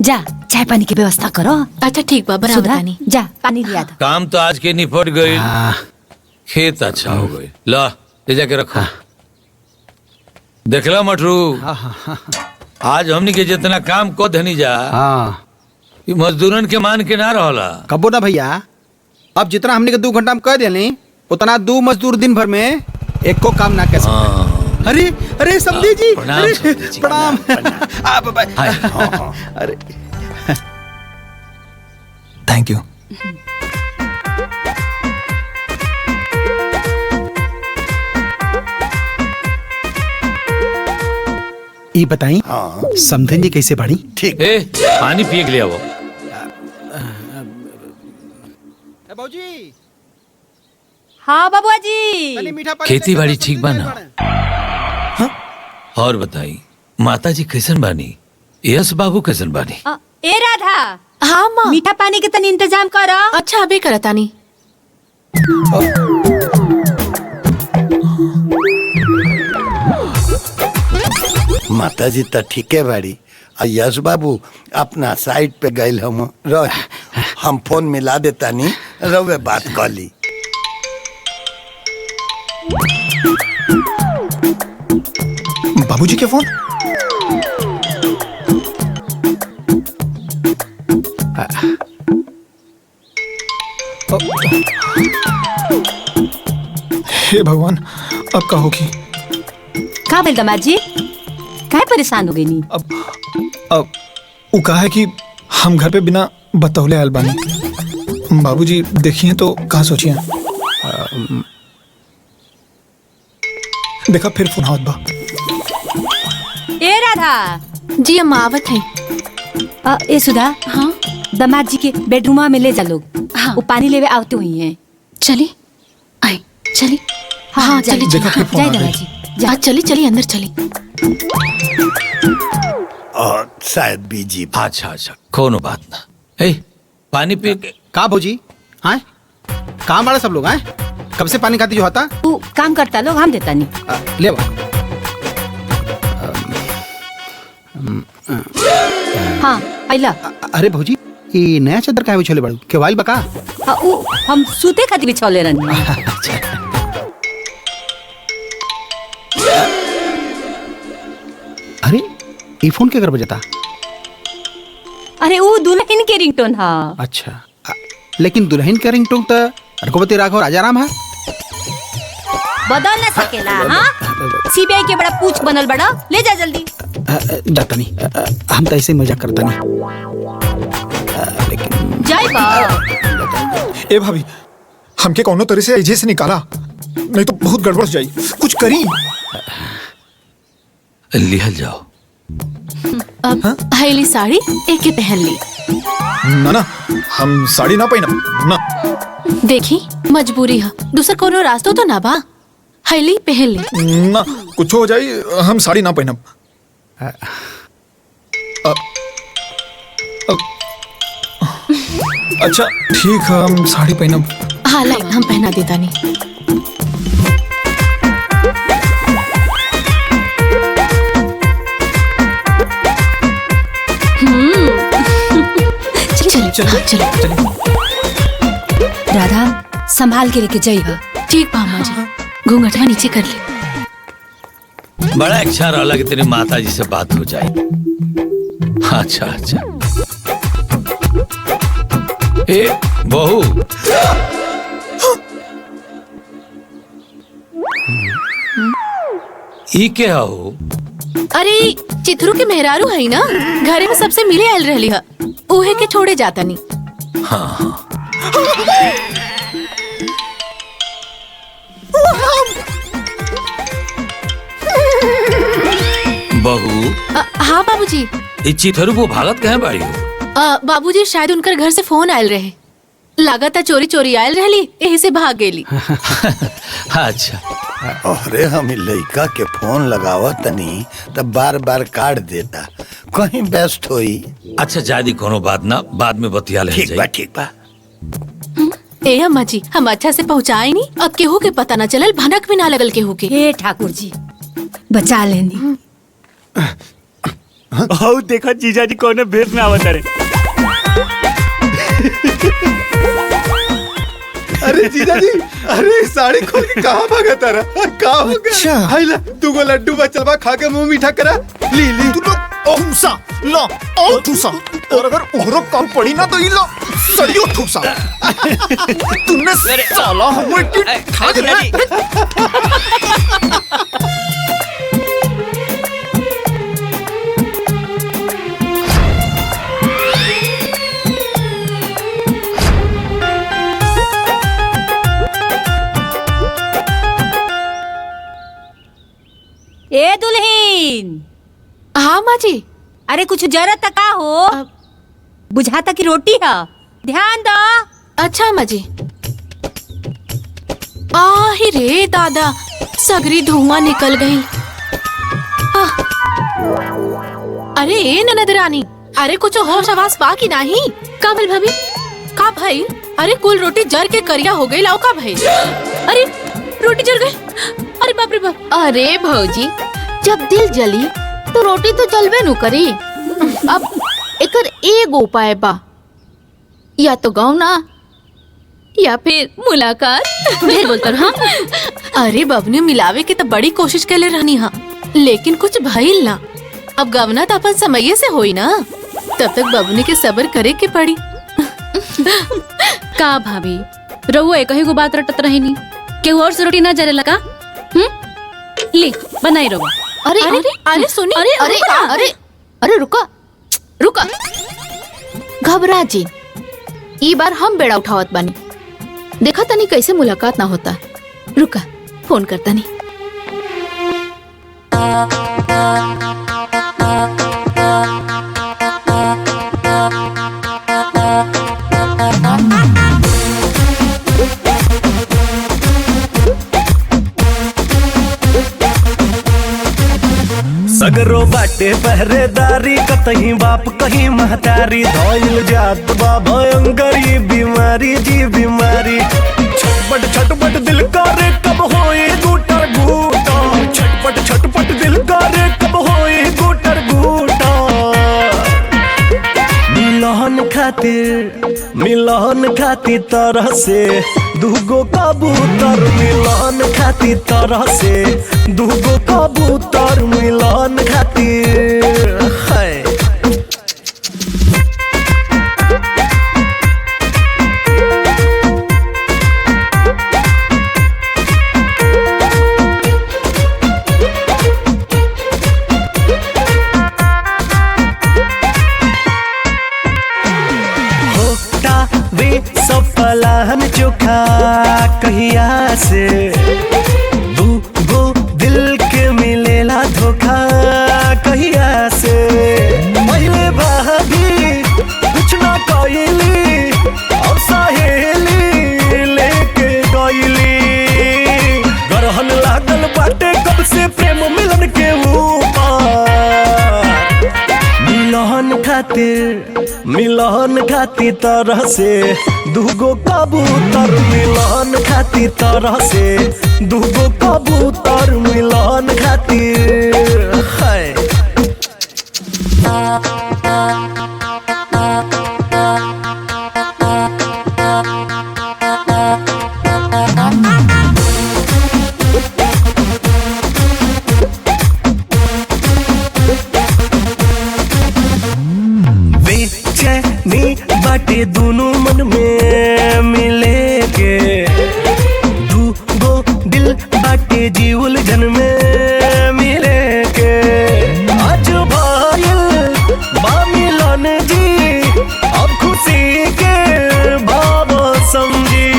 जा चाय पानी की व्यवस्था करो। अच्छा ठीक बा, बराबर सुधा, तानी। जा पानी लिया था। काम तो आज के निपट गई, खेत अच्छा हो गई। ला ले जाके रखो। देखला मटरू, आज हमनी के जितना काम को धनी जा ये मजदूरन के मान के ना रहला। कबो ना भैया, अब जितना हमने के 2 घंटा में कर दिया उतना 2 मजदूर दिन भर में एक को काम ना कर सकते। अरे अरे समधी जी, प्रणाम। अरे थैंक यू। ये बताई समधन जी कैसे बढ़ी? ठीक। पानी पिए के लिए वो हाँ बाबुआ जी, खेती बाड़ी ठीक बाना? और बताई माता जी कैसन बानी? यस बाबू कैसन बानी? ए राधा, हाँ माँ, मीठा पानी के तनी इंतजाम करो। अच्छा अभी करतानी। माता जी तो ठीक है बाड़ी। यश बाबू अपना साइड पे गए हम फोन मिला देता नहीं, रवे बात कर ली। बाबूजी के फोन? हे भगवान, अब का होगी? का बोल दामाद जी, काहे परेशान हो गई नी? अब वो कहा है कि हम घर पे बिना बतौले आयल बानी। बाबूजी देखिए तो कहा सोचिए। देखा फिर फोन आवत बा। ए राधा जी अम्मा आवत है। ए सुधा, हाँ दामाद जी के बेडरूम में ले जा लोग। हाँ। वो पानी लेवे आवते हुई हैं। चली आई चली। हाँ चली चली। जाए दामाद जी, जा चली चली अंदर चली। और शायद बीजी। अच्छा अच्छा कोनो बात ना। ए पानी पी के का भौजी? हाँ काम वाला सब लोग हैं? कब से पानी खाती जो होता? तू काम करता लोग, हम देता नहीं। ले बा। हाँ आइला। अरे भौजी ये नया चादर काहे बिछोले बाड़ू? केवाइल बका? हम सूते खातिर बिछौले रहनी। अरे ये फोन के घर बजता? अरे वो दुल्हन के रिंगटोन हा। अच्छा लेकिन दुल्हन के रिंगटोन तो रघुपति राघव राजाराम है। बदल न सकेला। हाँ सीबीआई के बड़ा पूछ बनल बड़ा, ले जा जल्दी। जाता नहीं, हम तो ऐसे ही मजाक करता नहीं। लेकिन जाए बा। ए भाभी, हमके कौनो तरह से एजे से निकाला, नहीं तो बहुत गड़बड़ हो जाई। कुछ करी। लिहल जाओ। अब हैली साड़ी एक ही पहन ली। ना ना, हम साड़ी ना पहनब ना। देखी मजबूरी है, दूसरा कोनो रास्ता तो ना बा। हैली पहन ली। ना कुछ हो जाई, हम साड़ी ना पहनब। अच्छा ठीक है, हम साड़ी पहनब। हाँ लाइन हम पहना देता नहीं। चलो राधा संभाल के लेके जाइएगा। ठीक बा अम्मा जी, घूंघटा नीचे कर ले। बड़ा अच्छा रहा कि तेरी माता जी से बात हो जाए। अच्छा अच्छा। ए बहू, ई के हो? अरे चिथरू के मेहरारू है ना, घरे में सबसे मिले आयल रहली है, ओहे के छोड़े जाता नहीं। हाँ हाँ। बहू। हाँ बाबूजी। इस चिथरू को भागत कहाँ बाड़ी हो? बाबूजी शायद उनकर घर से फोन आयल रहे। लगातार चोरी चोरी आयल रहली, यही से भाग गेली। अच्छा अरे हम लड़का के फोन लगावा तनी तब बार बार काट देता, कहीं व्यस्त होई। अच्छा जादी कोनो बात ना, बाद में बतिया ले। ठीक बा ठीक बा। ए अम्मा जी, हम अच्छा से पहुँचाए नहीं, अब केहू के पता न चलल, भनक भी ना लगल केहू के। हे ठाकुर जी बचा लेनी। हो देखा जीजा जी कौन भेष में आवत रे। अरे जीजा जी, अरे साड़ी खोल के कहाँ भागा तारा? कहाँ हो गया? हाय ला, तू को लड्डू बचल बा, खा के मुंह मीठा करा। ली ली तू लोग ठूसा लो, और ठूसा, और अगर ओहरो कम पड़ी ना तो ये लो सरियो ठूसा। तूने साला हमें खा दिया। ए दुल्हीन। हाँ माँ जी। अरे कुछ जरूरत का हो? बुझाता की रोटी है, ध्यान दो। अच्छा माँ जी। आही रे दादा, सगरी धुआं निकल गई। अरे ए ननद रानी, अरे कुछ होश आवाज पा की नहीं? का भइल भाभी? का भाई? अरे कुल रोटी जर के करिया हो गई, लाओ का भाई? अरे रोटी जल गई, अरे बाप रे बाप। अरे भौजी, जब दिल जली तो रोटी तो जलवे नु करी। अब एकर एगो उपाय बा, या तो गौना या फिर मुलाकात। ढेर बोलता हाँ। अरे बबने मिलावे के तो बड़ी कोशिश कर ले रहनी हाँ, लेकिन कुछ भइल ना। अब गवना तो अपन समय से होई ना, तब तक बबने के सब्र करे के पड़ी। का भाभी रहुआ एक ही को बात रटत रही नी, केहू और से रोटी ना जरे लगा। ली बनाई रहुआ। अरे अरे अरे सुनी, अरे अरे अरे अरे रुका रुका, घबरा जी, ई बार हम बेड़ा उठावत बानी। देखा तनी कैसे मुलाकात ना होता। रुका फोन करता नहीं। सगरो बाटे पहरेदारी, कतही बाप कहीं महतारी, धोइल जात बा भयंकर ये बीमारी जी बीमारी। छटपट छटपट दिल करे कब होए गुटर गुटा, छटपट छटपट दिल करे कब होए गुटर गुटा। मिलन खातिर तरह से दूगो कबूतर, मिलन खातिर तरह से दूगो कबूतर, मिलन खातिर है। सफलान चोखा कहिया से दूगो दिल के मिलेला धोखा कहिया से। पहले भाभी कुछ ना कइली, और सहेली लेके गइली। गरहन लागल बाटे कब से प्रेम मिलन के ऊपर। मिलन खातिर तरह से दूगो कबूतर, मिलन खातिर तरह से दूगो कबूतर, मिलन खातिर है। बाटे दोनों मन में मिले के, दूगो दिल बाटे जीवल जन में मिले के। आज भाईल बा मिलन जी, अब खुशी के भाव समझी।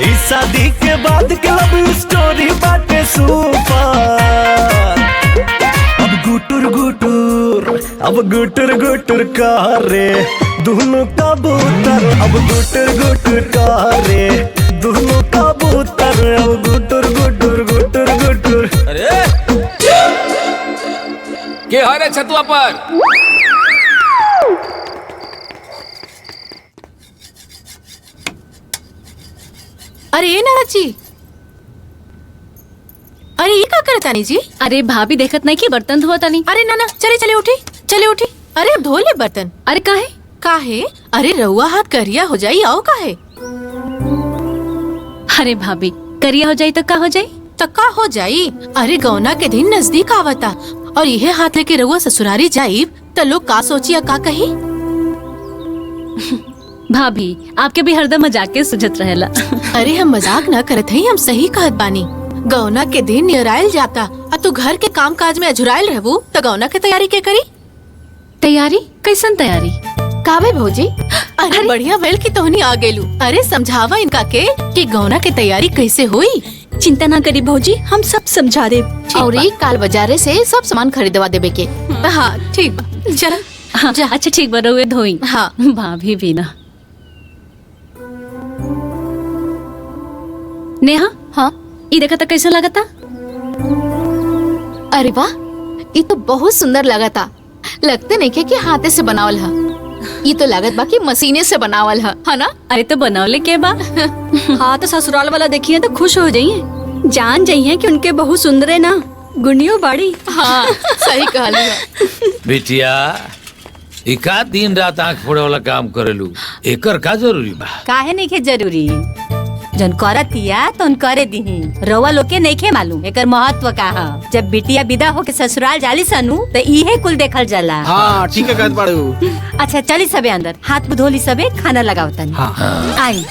इस शादी के बाद के लव स्टोरी बाटे सुपर। अब गुटुर गुटुर कर रे दोनों कबूतर अब गुटर गुटर करे, दोनों कबूतर अब गुटर गुटर गुटर गुटर। अरे के हो रे छतुआ पर? अरे ये नाराज जी, अरे ये क्या करता नहीं जी? अरे भाभी देखत नहीं कि बर्तन धोता नहीं। अरे ना ना, चले चले उठी, चले उठी। अरे अब धो ले बर्तन। अरे काहे? काहे? अरे रउआ हाथ करिया हो जाई, आओ काहे? अरे भाभी करिया हो जाई तो का हो जाई? तो का हो जाई? अरे गौना के दिन नजदीक आवता और यह हाथ लेके रउआ ससुरारी जाई तो लोग का सोचिया का कही? भाभी आपके भी हरदम मजाक के सुझत रहेला। अरे हम मजाक ना करत हई, हम सही कहत बानी। गौना के दिन नियरायल जाता और तू घर के काम काज में अझुरायल रहबू तो गौना के तैयारी के करी? तैयारी? कैसन तैयारी? कावे भौजी? अरे बढ़िया वेल की तोहनी आ गेलू। अरे समझावा इनका के कि गौना के तैयारी कैसे हुई। चिंता ना करी भौजी, हम सब समझा दे। और काल बाजारे से सब सामान खरीदवा देबे के। हाँ ठीक बा, चल। हाँ, अच्छा ठीक बा, रउए धोई। हाँ भाभी भी ना। नेहा, हाँ ये देखा था कैसा लगा था? अरे वाह, ये तो बहुत सुंदर लगा था। लगते नहीं कि हाथे से बनावल है। ये तो लागत बा कि मशीने से बनावल है ना? अरे तो बनावले के बा? हाँ तो ससुराल वाला देखिए तो खुश हो जाइए, जान जाइए कि उनके बहुत सुंदर है ना, गुनियो बाड़ी। हाँ सही कहली। बिटिया एका दिन रात आँख फोड़े वाला काम करेलू, एकर का जरूरी बा? काहे नहीं के जरूरी? जन करतिया तो करे दीही, रउआ लोग के नहीं के मालूम एकर महत्व का है। जब बिटिया विदा होके ससुराल जाली सनु तो इहे कुल देखल जाला। हाँ ठीक है कहत बाड़ू। अच्छा चली सबे अंदर, हाथ मुंह धोली सबे, खाना लगाओ तनी। हाँ। आई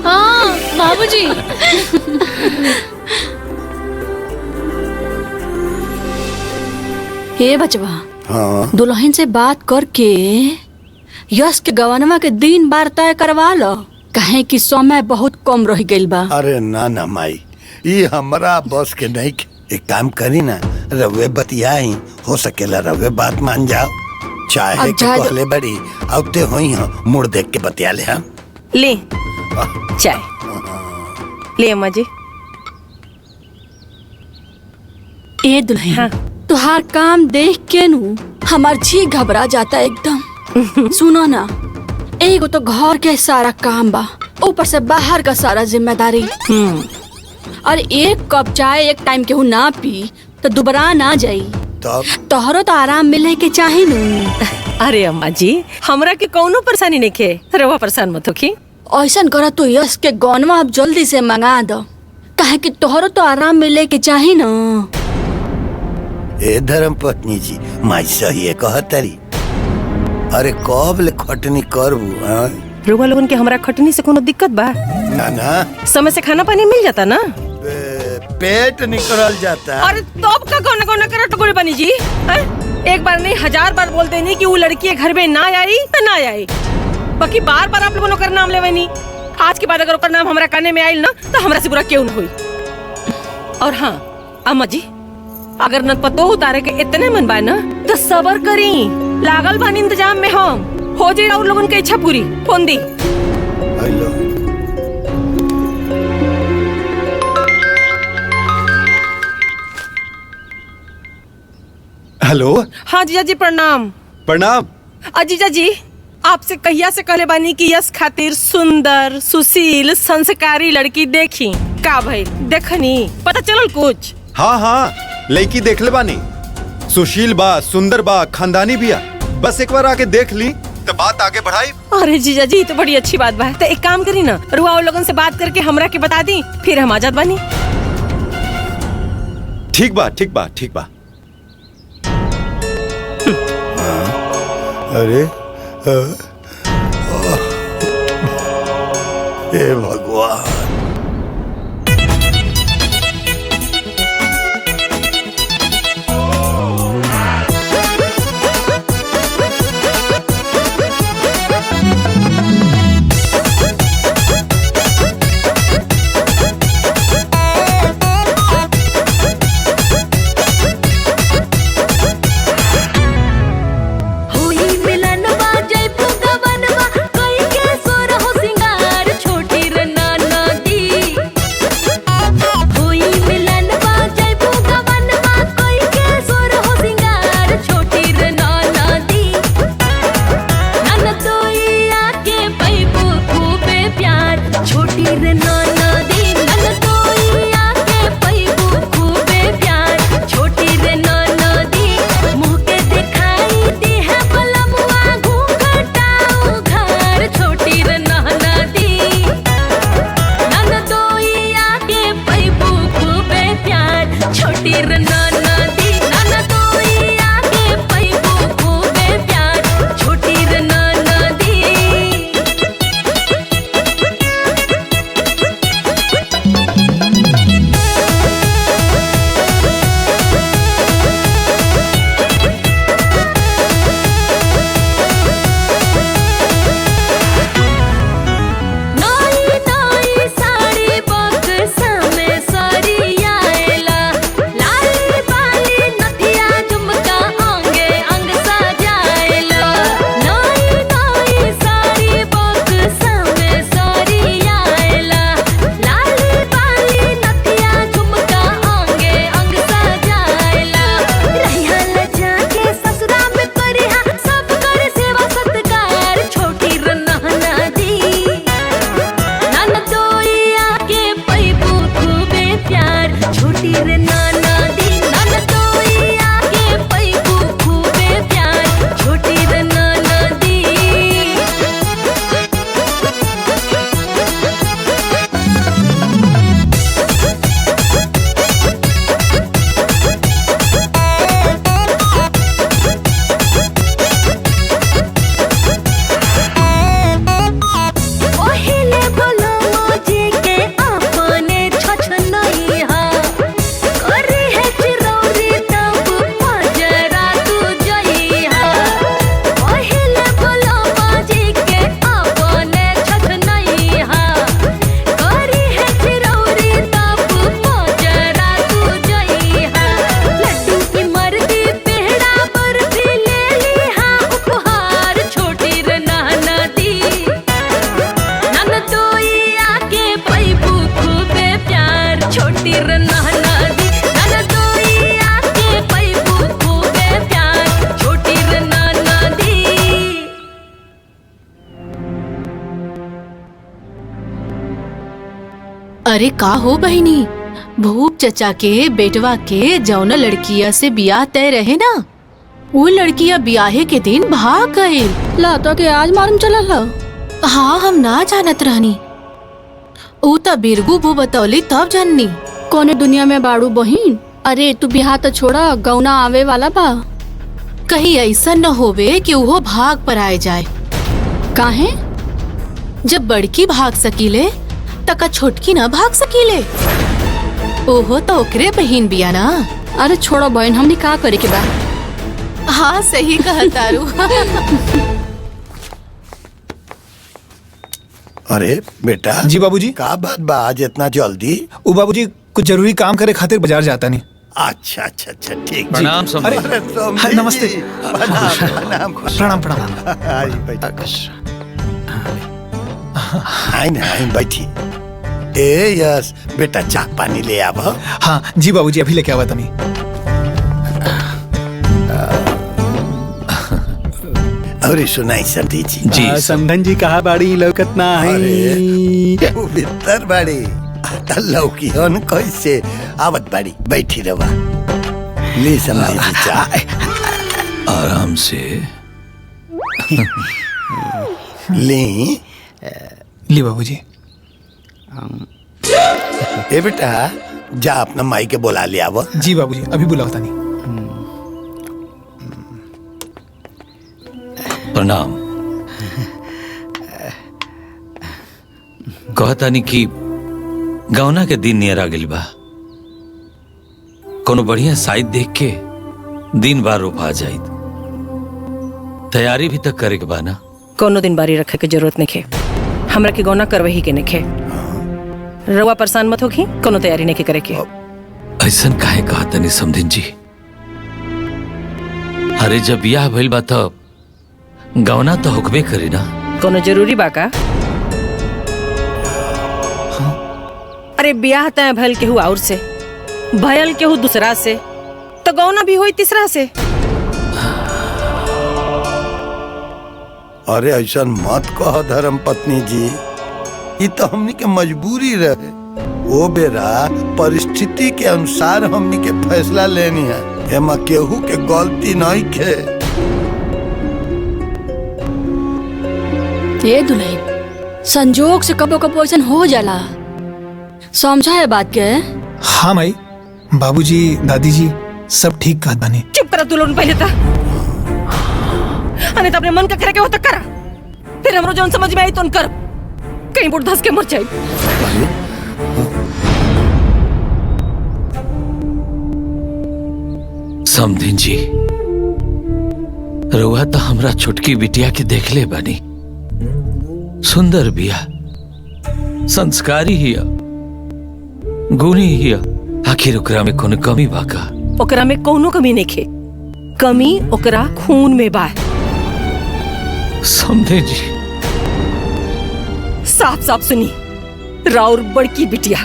हाँ बाबूजी। हे बचवा, हाँ दुल्हन से बात करके यश के गवनवा के दिन बार तय करवा लो, कहे कि समय बहुत कम रह गइल बा। अरे ना ना माई, ये हमरा बस के नहीं। एक काम करी ना, रवे बतियाई, हो सकेला रवे बात मान जाओ। चाहे के पहले बड़ी औते होई हो, मुड़ देख के बतिया ले। हम ले चाय ले अम्मा जी। ए दुल्हन, तुहार काम देख के नु हमार जी घबरा जाता एकदम। सुनो ना, एगो तो घर के सारा काम बा, ऊपर से बाहर का सारा जिम्मेदारी। और एक कप चाय एक टाइम केहू ना पी तो दुबरा ना जाई। तोहरो तो आराम मिले के चाही नु। अरे अम्मा जी, हमरा के कौनो परेशानी नहीं खे, रवा परेशान मत होखी। ऐसन करा तो यश के गौनवा अब जल्दी से मंगा दो, कहे कि तोहरो तो आराम मिले के चाही ना। ए धर्म पत्नी जी, माई सही है कहतरी। अरे कब ले खटनी करबू? रुआ लोगन के हमरा खटनी से कोनो दिक्कत बा? ना ना, समय से खाना पानी मिल जाता ना, पेट निकल जाता। अरे तब का कौन कौन करा टुकड़ी बनी जी? एक बार नहीं 1000 बार बोल देनी कि वो लड़की घर में ना आई तो ना आई, बाकी बार बार आप लोगों का नाम लेवे नहीं। आज के बाद अगर ओकर नाम हमरा काने में आइल ना तो हमरा से बुरा क्यों न हुई। और हाँ अम्मा जी, अगर न पतो उतारे के इतने मन बा ना तो सबर करी, लागल बानी इंतजाम में हम, हो जाए और लोगन के इच्छा पूरी। फोन दी। हेलो। हाँ जीजा जी प्रणाम। प्रणाम। जीजा जी, आपसे कहिया से कहले बानी कि यश खातिर सुंदर सुशील संस्कारी लड़की देखी, का भाई देखनी? पता चलल कुछ? हाँ हाँ, लड़की देख ले बानी, सुशील बा, सुंदर बा, खानदानी बिया। बस एक बार आके देख ली तो बात आगे बढ़ाई। अरे जीजा जी, तो बड़ी अच्छी बात बा। तो एक काम करी ना, रुआ और लोगन से बात करके हमरा के बता दी, फिर हम आजाद बानी। ठीक बा ठीक बा ठीक बा। अरे हे भगवान। छोटी रे नाना दी ननदोई आके पैबू खूबे प्यार छोटी रे नाना दी। अरे का हो बहिनी, भूप चचा के बेटवा के जौना लड़किया से बियाह तय रहे ना, वो लड़किया ब्याहे के दिन भाग गए। ला तो के आज मालूम चलल ह? हाँ हम ना जानत रहनी, ऊ त बिरगू बू बतौली तब जाननी। कौने दुनिया में बाड़ू बहिन? अरे तू बिहार तो छोड़ा, गौना आवे वाला बा। कहीं ऐसा न होवे कि वो भाग पर आए जाए। काहे? जब बड़की भाग सकीले तका छोटकी ना भाग सकीले। ओहो तो ओकरे बहिन बिया ना। अरे छोड़ो बहन, हमने का करे के बा? हाँ सही कहा तारू। अरे बेटा। जी बाबूजी। का बात बा आज इतना जल्दी? ओ बाबूजी कुछ जरूरी काम करे खातिर बाजार जाता नहीं। अच्छा अच्छा अच्छा ठीक। प्रणाम समधी। अरे नमस्ते। प्रणाम प्रणाम। आई ना आई बैठी। ए यस बेटा चाय पानी ले आव। हाँ जी बाबूजी अभी लेके आवा तनी। अरे सुनाई समधी जी। समधन जी कहा बाड़ी लौकत ना है। भीतर बाड़ी लौकी हन कैसे आवत बाड़ी बैठी रवा। ले समधी जी चाय आराम से ले बाबूजी। ए बेटा जा अपना माई के बुला ले आव। जी बाबूजी अभी बुलावता नहीं। प्रणाम। कहता नहीं कि गौना के दिन नियर आ गइल बा, कोनो बढ़िया साइड देख के दिन बार रोपा जाई। तैयारी भी तक करे के बा ना। कोनो दिन बारी रखे के जरूरत नहीं खे, हमरा के गौना करवही के नहीं खे। रवा परेशान मत होगी, कोनो तैयारी नहीं के करे के। ऐसा काहे कहता नहीं समधिन जी? अरे जब ब्याह भइल बा तब गौना तो हुक्मे करी ना। कोनो जरूरी बा का? अरे ब्याह तय भयल केहू और से, भयल केहू दूसरा से, तो गौना भी होई तीसरा से। अरे ऐसा मत कहो धर्म पत्नी जी, ये तो हमनी के मजबूरी रहे। वो बेरा परिस्थिति के अनुसार हमनी के फैसला लेनी है, एमा केहू के गलती नहीं खे। ये दुल्हन संजोग से कबो कबो ऐसा हो जाला, समझा है बात के? हाँ माई, बाबूजी दादी जी सब ठीक कहत बानी। चुप करा तू लोग पहले था। अने तो अपने मन का करे के हो तो करा, फिर हमरो जौन समझ में आई तो कर, कहीं बुढ़ धस के मर जाए। समधिन जी रउआ तो हमरा छोटकी बिटिया के देखले बानी, सुंदर बिया, संस्कारी हिया, गुणी हिया। आखिर ओकरा में कोनो कमी बा का? ओकरा में कोनो कमी नहीं खे, कमी ओकरा खून में बा। समझे जी। साफ साफ सुनी, राउर बड़की बिटिया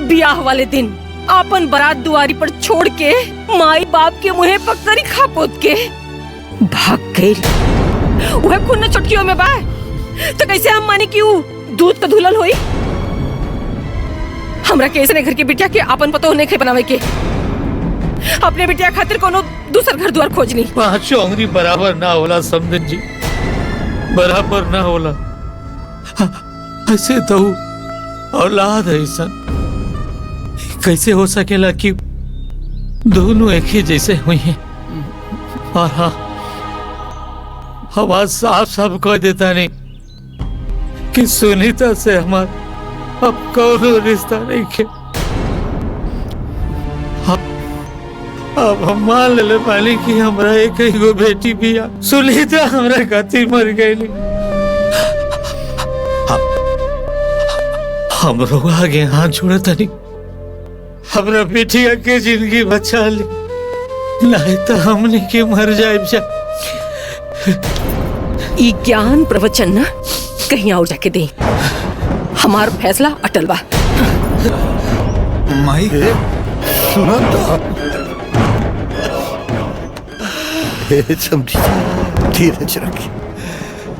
ब्याह वाले दिन आपन बारात दुआरी पर छोड़ के माई बाप के मुहे पकड़ी खा पोत के भाग गई। वह खून न चुटकियों में बा, तो कैसे हम मानी कि वो दूध का धुलल होई? हमरा कैसे घर की बिटिया के आपन पतो होने के बनावे के, अपने बिटिया खातिर कोनो दूसर घर द्वार खोजनी। पांचों अंगुरी बराबर ना होला समझन जी, बराबर ना होला। ऐसे तो औलाद है ऐसा, कैसे हो सकेला कि दोनों एक ही जैसे हुई हैं? और हाँ, हम आज साफ साफ कह देता नहीं कि सुनीता से हमारा अब कौनो रिश्ता नहीं है। अब हम मान ले पाली कि हमरा एक ही गो बेटी भी आ, सुनीता हमरा खातिर मर गई। हम लोग आगे हाथ जोड़े तनी, हमरा बेटिया के जिंदगी बचा ली, नहीं तो हमने के मर जाए। ई ज्ञान प्रवचन ना कहीं और जाके दे, हमार फैसला अटल बा। माई सुनो तो समझी धीरज रखिए,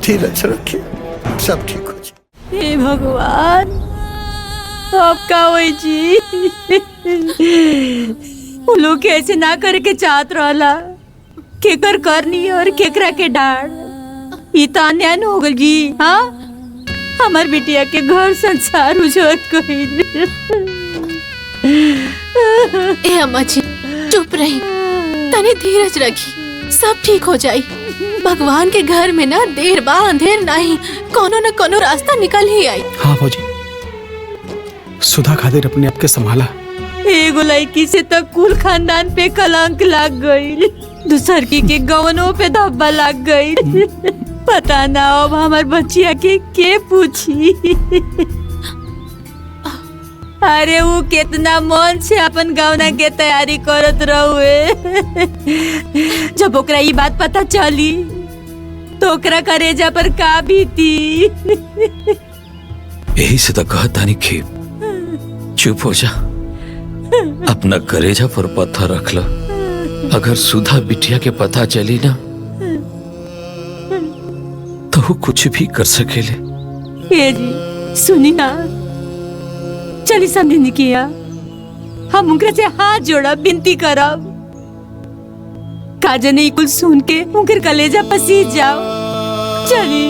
धीरज रखिए, सब ठीक हो जाए। हे भगवान, अब का होई जी? वो लोग कैसे ना करके चाहत रहला, केकर करनी और केकरा के डाड़, ई तो अन्याय न हो गल जी। हाँ, हमार बिटिया के घर संसार उजड़ गइल। ए अम्मा जी चुप रही, तनी धीरज रखी, सब ठीक हो जाई। भगवान के घर में ना देर बा अंधेर नहीं, कोनो न कोनो रास्ता निकल ही आई। हाँ भौजी, सुधा खातिर अपने आप के संभाला। एगो लड़की से तो कुल खानदान पे कलंक लग गई, दूसर की के गवनों पे धब्बा लग गई। पता ना अब हमार बच्चिया के पूछी। अरे वो कितना मन से अपन गवना के तैयारी करत रहुए, जब ओकरा ये बात पता चली तो ओकरा करेजा पर का बीती। यही से तो कहता नहीं कि चुप हो जा, अपना करेजा पर पत्थर रख लो। अगर सुधा बिटिया के पता चली ना तो वो कुछ भी कर सकेले। ए जी सुनी ना, चली समझी किया, हम उनके से हाथ जोड़ा विनती करब, काजने कुल सुन के उनके कलेजा पसीज जाओ। चली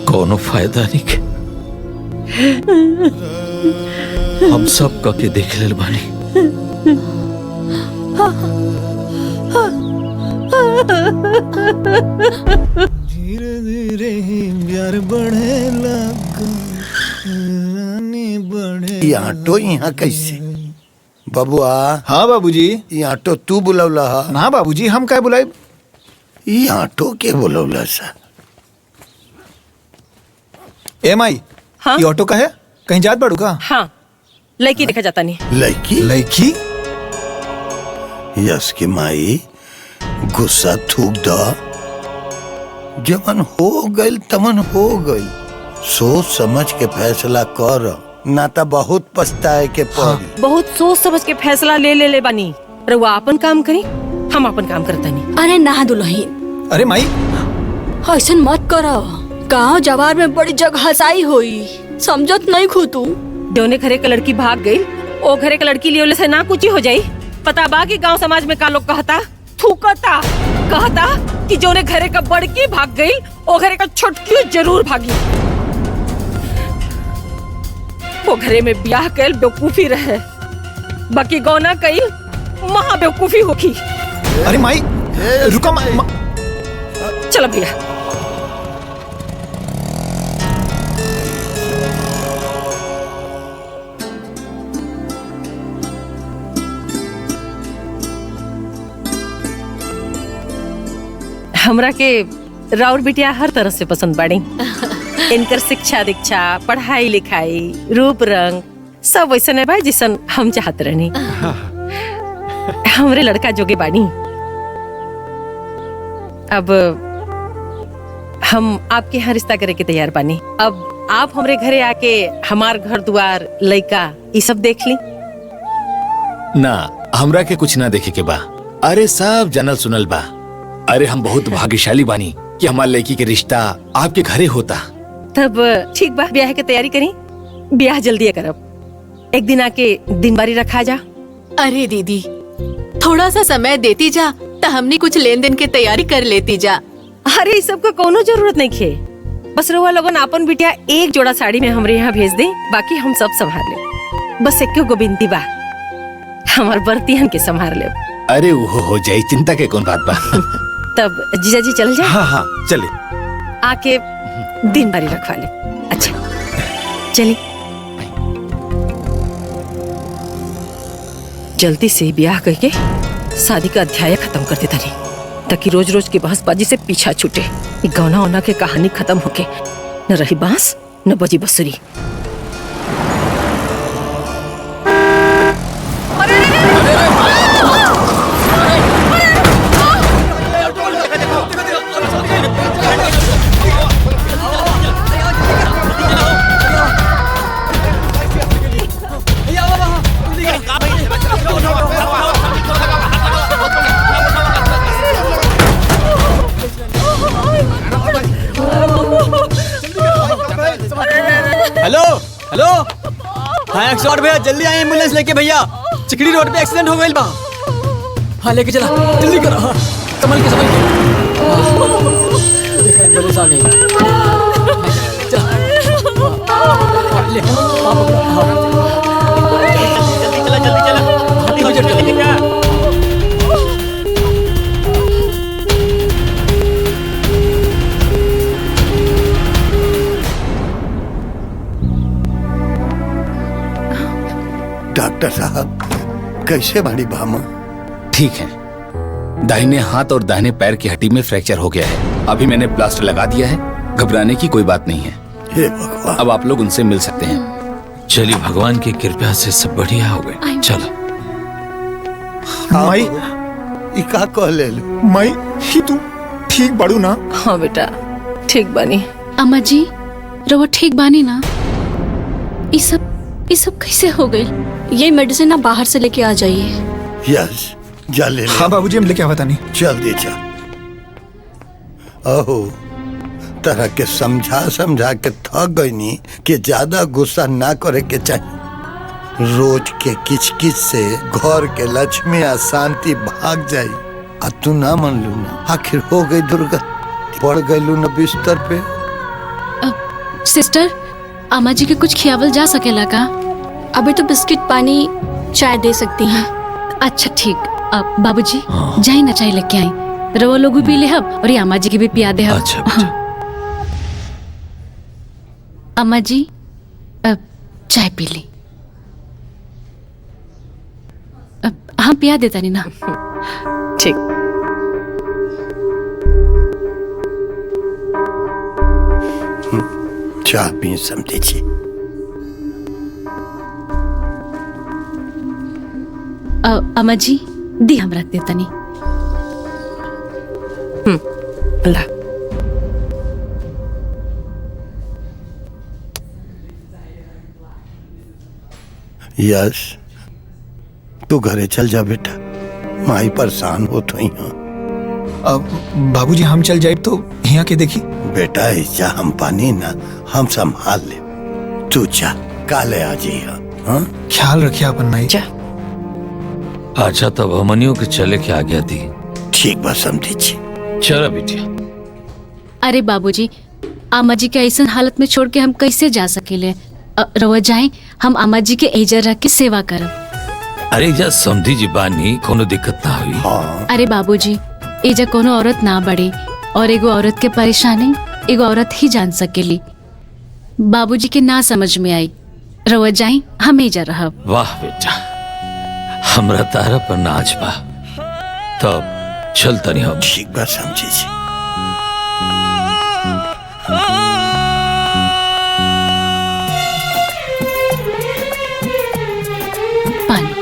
कोनो फायदा नहीं के, हम सब के देख ले बानी। धीरे धीरे ही प्यार बढ़े लगा, ये ऑटो यहाँ कैसे? बबुआ। हाँ बाबूजी। ये ऑटो तू बुलौला हा? ना बाबूजी, हम क्या बुलाए? ये ऑटो के बुलौला सा? ए माई, हाँ? ये ऑटो का है? कहीं जात बाड़ू का? हाँ, लड़की देखा जाता नहीं। लड़की? लड़की? यस की माई, गुस्सा थूक द, जमन हो गइल तमन हो गइल, सोच समझ के फैसला कर, ना तो बहुत पछताए के पड़ी। बहुत सोच समझ के फैसला ले बानी। रउआ अपन काम करी, हम अपन काम करता नहीं। अरे ना दुल्हन, अरे माई ऐसा मत करो, गाँव जवार में बड़ी जगह हसाई होई, समझत नहीं खू तू। दोने घरे का लड़की भाग गई, ओ घरे का लड़की लियोले से ना कुछ हो जाई। पता बा कि गांव समाज में का लोग कहता, थूकता, कहता कि जोने घरे का बड़की भाग गई, ओ घरे का छोटकी जरूर भागी। वो घरे में ब्याह कर बेवकूफी रहे, बाकी गौना कई महा बेवकूफी होगी। अरे माई रुको, चलो भैया। हमरा के राउर बिटिया हर तरह से पसंद बाड़ी। इनकर शिक्षा दीक्षा, पढ़ाई लिखाई, रूप रंग सब वैसे बा जिसन हम चाहत रहनी। हमरे लड़का जोगे बाड़ी। अब हम आपके यहाँ रिश्ता करे के तैयार बानी। अब आप हमरे घरे आके हमार घर द्वार, लड़का ये सब देख ली ना। हमरा के कुछ ना देखे के बा। अरे सब जानल सुनल बा। अरे हम बहुत भाग्यशाली बानी कि हमार लड़की के रिश्ता आपके घरे होता। तब ठीक बा, ब्याह की तैयारी करी, ब्याह जल्दी करब। एक दिन आके दिन बारी रखा जा। अरे दीदी थोड़ा सा समय देती जा, तो हमने कुछ लेन देन की तैयारी कर लेती जा। अरे सब का कोनो जरूरत नहीं खे, बस रउआ लोगन अपन बिटिया एक जोड़ा साड़ी में हमरे यहाँ भेज दे, बाकी हम सब संभाल ले। बस एक गो बिनती बा, हमार बर्तियन के संभाल ले। अरे वो हो जाई, चिंता के कौन बात बा। तब जीजा जी चल जाए। हाँ हाँ चले, आके दिन बारी रखवा ले। अच्छा चलिए, जल्दी से ब्याह करके शादी का अध्याय खत्म कर देता नहीं, ताकि रोज रोज की बहसबाजी से पीछा छूटे। गौना ओना के कहानी खत्म होके न रही बांस न बजी बंसुरी। 108 भैया जल्दी आए एम्बुलेंस लेके भैया चिकड़ी रोड पे एक्सीडेंट हो गई बा। हाँ लेके चला जल्दी करो। हाँ संभल के देखो एम्बुलेंस आ गई। ले जल्दी चला। डॉक्टर साहब कैसे बाड़ी भामा? ठीक है, दाहिने हाथ और दाहिने पैर की हड्डी में फ्रैक्चर हो गया है। अभी मैंने प्लास्टर लगा दिया है, घबराने की कोई बात नहीं है। हे भगवान। अब आप लोग उनसे मिल सकते हैं। चलिए भगवान की कृपा से सब बढ़िया हो गए। चलो माई इका कह ले माई ही तू ठीक बाड़ू ना? हाँ बेटा ठीक बानी। अम्मा जी रवा ठीक बानी ना? ये सब कैसे हो गई? ये मेडिसिन आप बाहर से लेके आ जाइए। यस जा ले। हाँ बाबूजी हम लेके आवता नहीं। जल्दी जा। ओहो तरह के समझा के थक गई नी कि ज्यादा गुस्सा ना करे के चाहिए। रोज के किचकिच से घर के लक्ष्मी आ शांति भाग जाई। आ तू ना मन लू ना, आखिर हो गई दुर्गति, पड़ गई लू ना बिस्तर पे। सिस्टर अम्मा जी के कुछ खियावल जा सकेला का? अभी तो बिस्किट पानी चाय दे सकती हैं। अच्छा ठीक। अब बाबूजी जाए ना चाय लेके आई, रवा लोग भी पी ले हब और ये अम्मा जी के भी पिया दे हब। अच्छा हाँ। अम्मा जी अब चाय पी ली। हाँ पिया देता नहीं ना? ठीक। चाह पी समझी छी। अम्मा जी दी हम रख देता नहीं। अल्लाह। यस तू घरे चल जा बेटा, माई परेशान हो तो ही। अब बाबूजी हम चल जाए तो यहाँ के देखी। बेटा ऐसा हम पानी ना हम संभाल ले, तू जा काले आ जी। हाँ ख्याल रखिए अपन माई। जा। अच्छा तब हमनियों के चले के आ गया थी। ठीक बात समझी छी। चलो बिटिया। अरे बाबूजी अम्मा जी के ऐसा हालत में छोड़ के हम कैसे जा सकेले? रवा जाए हम अम्मा जी के एजा रख के सेवा करब। अरे जा समझी जी बानी कोनो दिक्कत ना हुई। हाँ। अरे बाबूजी एजा कोनो औरत ना बढ़े और एगो औरत के परेशानी एगो औरत ही जान सकेली। बाबूजी के ना समझ में आई, रवा जाए हम एजा रहब। वाह बेटा हमरा तारा पर नाच बा। तब चल तनी हम। ठीक बात समझी छी। पानी।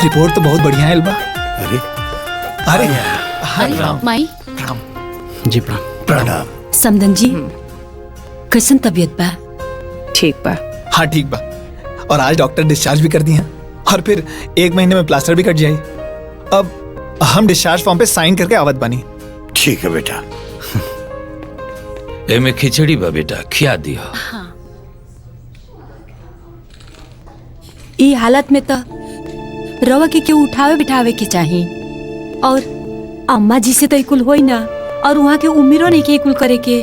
रिपोर्ट तो बहुत बढ़िया है एल्बा। अरे अरे अरे माई जी प्रणाम। प्रणाम। समदन जी कैसन तबीयत बा? ठीक बा। हाँ ठीक बा। और आज डॉक्टर डिस्चार्ज भी कर दिया और फिर 1 महीने में प्लास्टर भी कट जाए। अब हम डिस्चार्ज फॉर्म पे साइन करके आवत बनी। ठीक है बेटा। एमे खिचड़ी बा बेटा, खिया दिया। ई हालत में तो रवा के क्यों उठावे बिठावे के चाही, और अम्मा जी से तो कुल होई ना, और वहाँ के उम्मीदों नहीं के कुल करे के,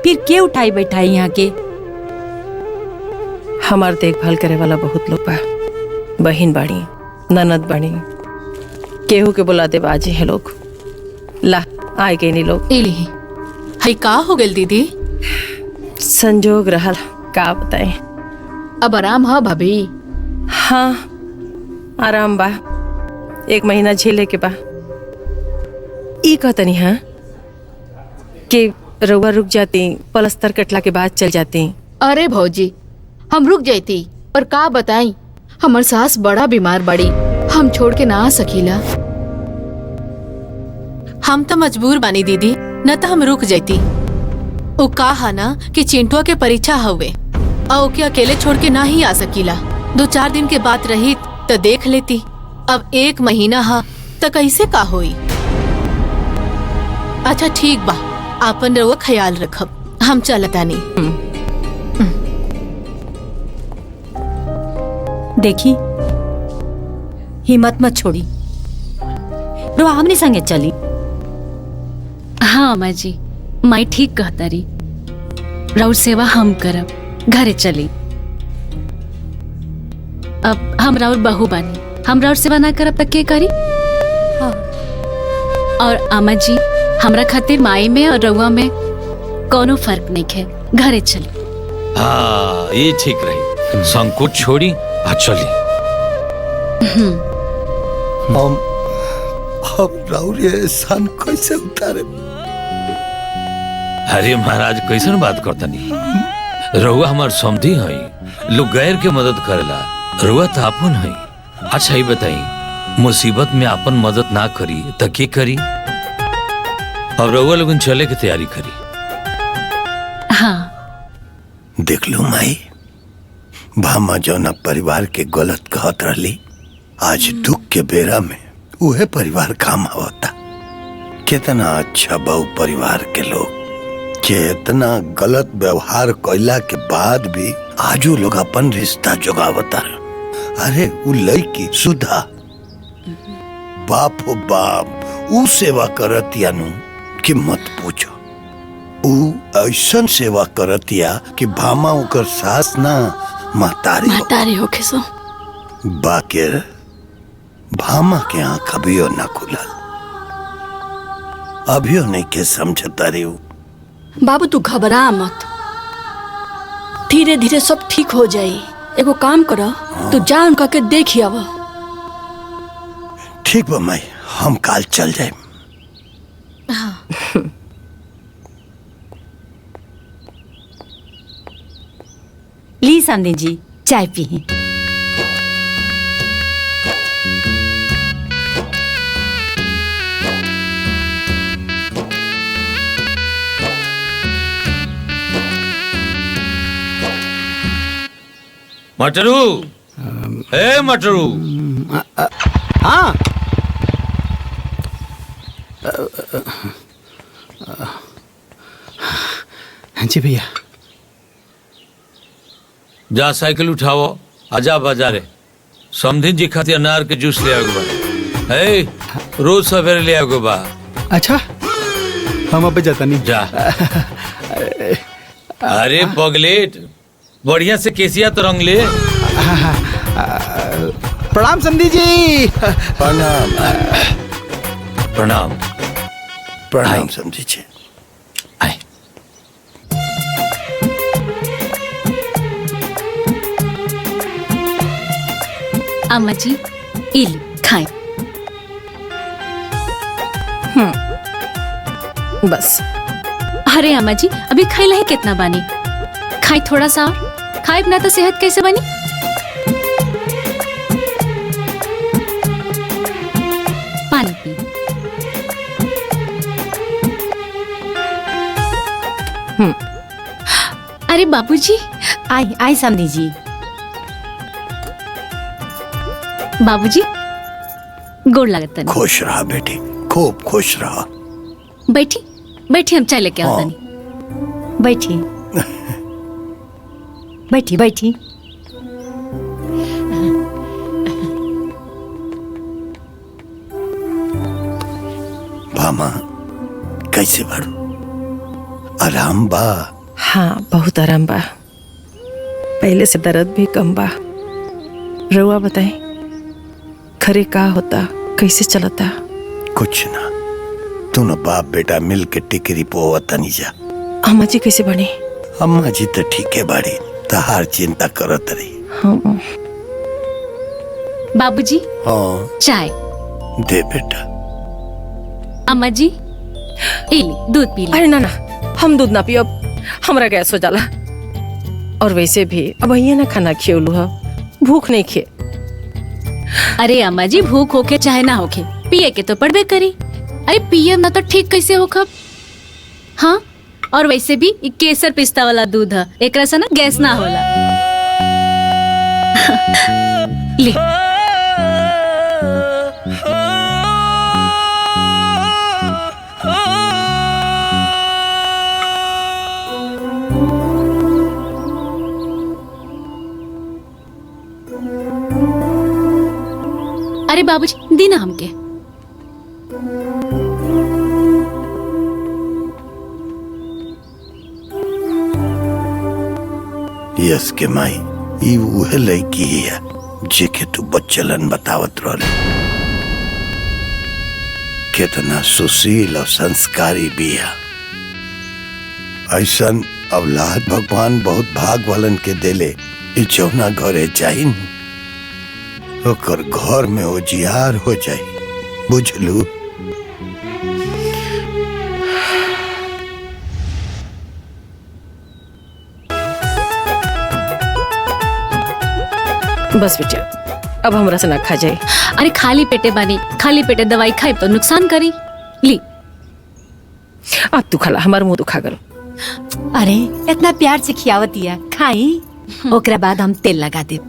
फिर के उठाई बैठाई यहाँ के? हमार देखभाल करे वाला बहुत लोग बा, बहिन बाड़ी, ननद बाड़ी, केहू के बुला दे बाजी है लोग। ला आए गए नहीं लोग। एली हई का हो गइल दीदी? संजोग रहल, का बताए। अब आराम है भाभी? हाँ आराम बा, 1 महीना झेले के बा। ई कहतनी हाँ कि रउआ रुक जाती, पलस्तर कटला के बाद चल जाती। अरे भौजी हम रुक जाती, पर का बताई हमर सास बड़ा बीमार बड़ी, हम छोड़ के ना आ सकीला। हम तो मजबूर बानी दीदी, न तो हम रुक जाती। वो कहा ना कि चिंटुआ के परीक्षा हुए और ओके अकेले छोड़ के ना ही आ सकीला। 2-4 दिन के बाद रही तो देख लेती। अब 1 महीना हा तो कैसे का होई? अच्छा ठीक बा, आपन रउआ ख्याल रखब, हम चलता नहीं। देखी, हिम्मत मत छोड़ी, रुआ हमने संगे चली। हाँ अम्मा जी, माई ठीक कहता रही। राउर सेवा हम करब, घरे चली। अब हम राउर बहू बानी, हम राउर सेवा ना करब तक के करी? हाँ। और अम्मा जी, हमरा खातिर माई में और रउआ में कोनो फर्क नहीं है, घरे चली। हाँ ये ठीक रही, संकोच छोड़ी आ चली। हम राउर ये एहसान कैसे उतारे? अरे महाराज कैसन बात करता नहीं, रहुआ हमार समधी हई, लोग गैर के मदद करेला, रहुआ तो आपन हई। अच्छा ही बताई, मुसीबत में आपन मदद ना करी तो के करी? अब रहुआ लोगन चले की तैयारी करी। हाँ देख लो माई, भामा जौना परिवार के गलत कहत रही, आज दुख के बेरा में उहे परिवार काम होता। कितना अच्छा बहु परिवार के लोग कितना गलत व्यवहार कैला के बाद भी आजू लोग अपन रिश्ता जोगावता। अरे उ लड़की सुधा बाप हो बाप उ सेवा करतिया नु कि मत पूछो। उ ऐसन सेवा करतिया कि भामा ओकर सास ना महतारी होके सो। बाकिर भामा के आंख अभियो ना खुलल, अभियो नहीं के समझता रही। बाबू तू घबरा मत, धीरे धीरे सब ठीक हो जाई। एगो काम करो, तू जा उनका के देखी अब। ठीक बा माई, हम काल चल जाए। ली समधी जी, चाय पी। मटरू, ए मटरू। हाँ जी भैया। जा साइकिल उठाओ, आजा बाजारे, समधिन जी खातिर अनार के जूस ले आओगे बा। ए, रोज सवेरे ले आओगे बा। अच्छा हम अब जाता नहीं। जा। अरे पगलेट, बढ़िया से केसिया तो रंग ले। प्रणाम समधी जी। प्रणाम प्रणाम प्रणाम समझी जी। अम्मा जी, इल खाए। बस। अरे अम्मा जी, अभी खाइला है कितना बानी, खाई थोड़ा सा और, खाए बिना तो सेहत कैसे बनी? पानी पी। अरे बाबूजी। आई आई समधी जी। बाबूजी गोड़ लागत। खुश रहा बेटी, खूब खुश रहा। बैठी बैठी, हम चाय लेके आओ तनी। बैठी बैठी बैठी। भामा कैसे बाड़ू? आराम बा? हाँ बहुत आराम बा, पहले से दर्द भी कम बा। रउआ बताए खरे का होता, कैसे चलता? कुछ ना, तू न बाप बेटा मिल के टिकरी पोवता नहीं जा। अम्मा जी कैसे बने? अम्मा जी तो ठीक है बाड़ी, तहार चिंता करत रही। हाँ। बाबूजी हाँ चाय दे बेटा। अम्मा जी इली दूध पी ले। अरे ना ना, हम दूध ना पियो, हमरा गैस हो जाला। और वैसे भी अब ये ना खाना खियोलू है, भूख नहीं खे। अरे अम्मा जी, भूख होके चाहे ना होके पिए के तो पड़बे करी। अरे पिए ना तो ठीक कैसे हो खब? हाँ, और वैसे भी इ केसर पिस्ता वाला दूध है, एकरा से ना गैस ना होला। ले दी ना हमके। यस के माई ई उहे लड़की है जेके तू बच्चलन बतावत रहले। कितना सुशील और संस्कारी बिया। ऐसन औलाद भगवान बहुत भाग वालन के देले। ई जौना घरे जाई ओकर घर में उजियार हो जाई, बुझलू। बस बेटा अब हमरा से ना खा जाए। अरे खाली पेटे बानी, खाली पेटे दवाई खाए तो नुकसान करी। ली अब तू खला, हमार मुंह दुखा गल। अरे इतना प्यार से खियावतिया, खाई ओकरा बाद हम तेल लगा दे।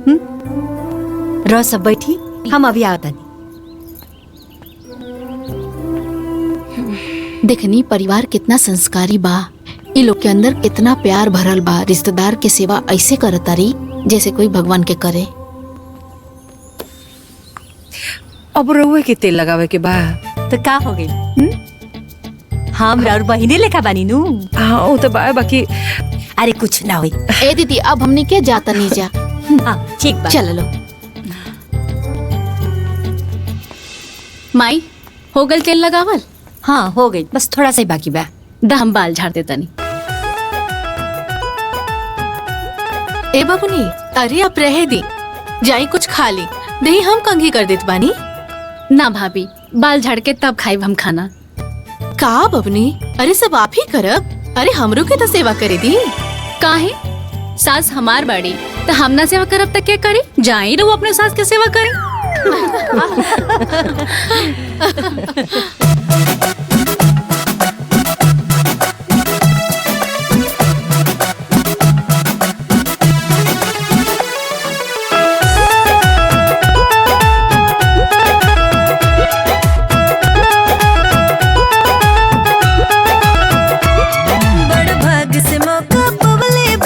रह सब बैठी, हम अभी आवतनी। देखनी परिवार कितना संस्कारी बा। इ लोग के अंदर कितना प्यार भरल बा। रिश्तेदार के सेवा ऐसे करतारी जैसे कोई भगवान के करे। अब रउए के तेल लगावे के बा तो का हो गई? हम और बहिने लेखा बानी नू। हाँ वो तो बा, बाकी अरे कुछ ना हुई। ए दीदी अब हमने क्या जाता नहीं जा। हाँ ठीक बा, चल लो। माई हो गल तेल लगावल? हाँ हो गई, बस थोड़ा सा ही बाकी बा। दा हम बाल झाड़ देता नहीं। ए बाबूनी, अरे आप रहे दी, जाई कुछ खा ली, दही हम कंघी कर देत बानी। ना भाभी, बाल झाड़ के तब खाइब हम खाना। का बबनी, अरे सब आप ही करब। अरे हमरो के तो सेवा करे दी। काहे? सास हमार बाड़ी तो हम ना सेवा करब तक के करी? जाई रहू अपने सास के सेवा करी। बड़ भाग से मौका पवले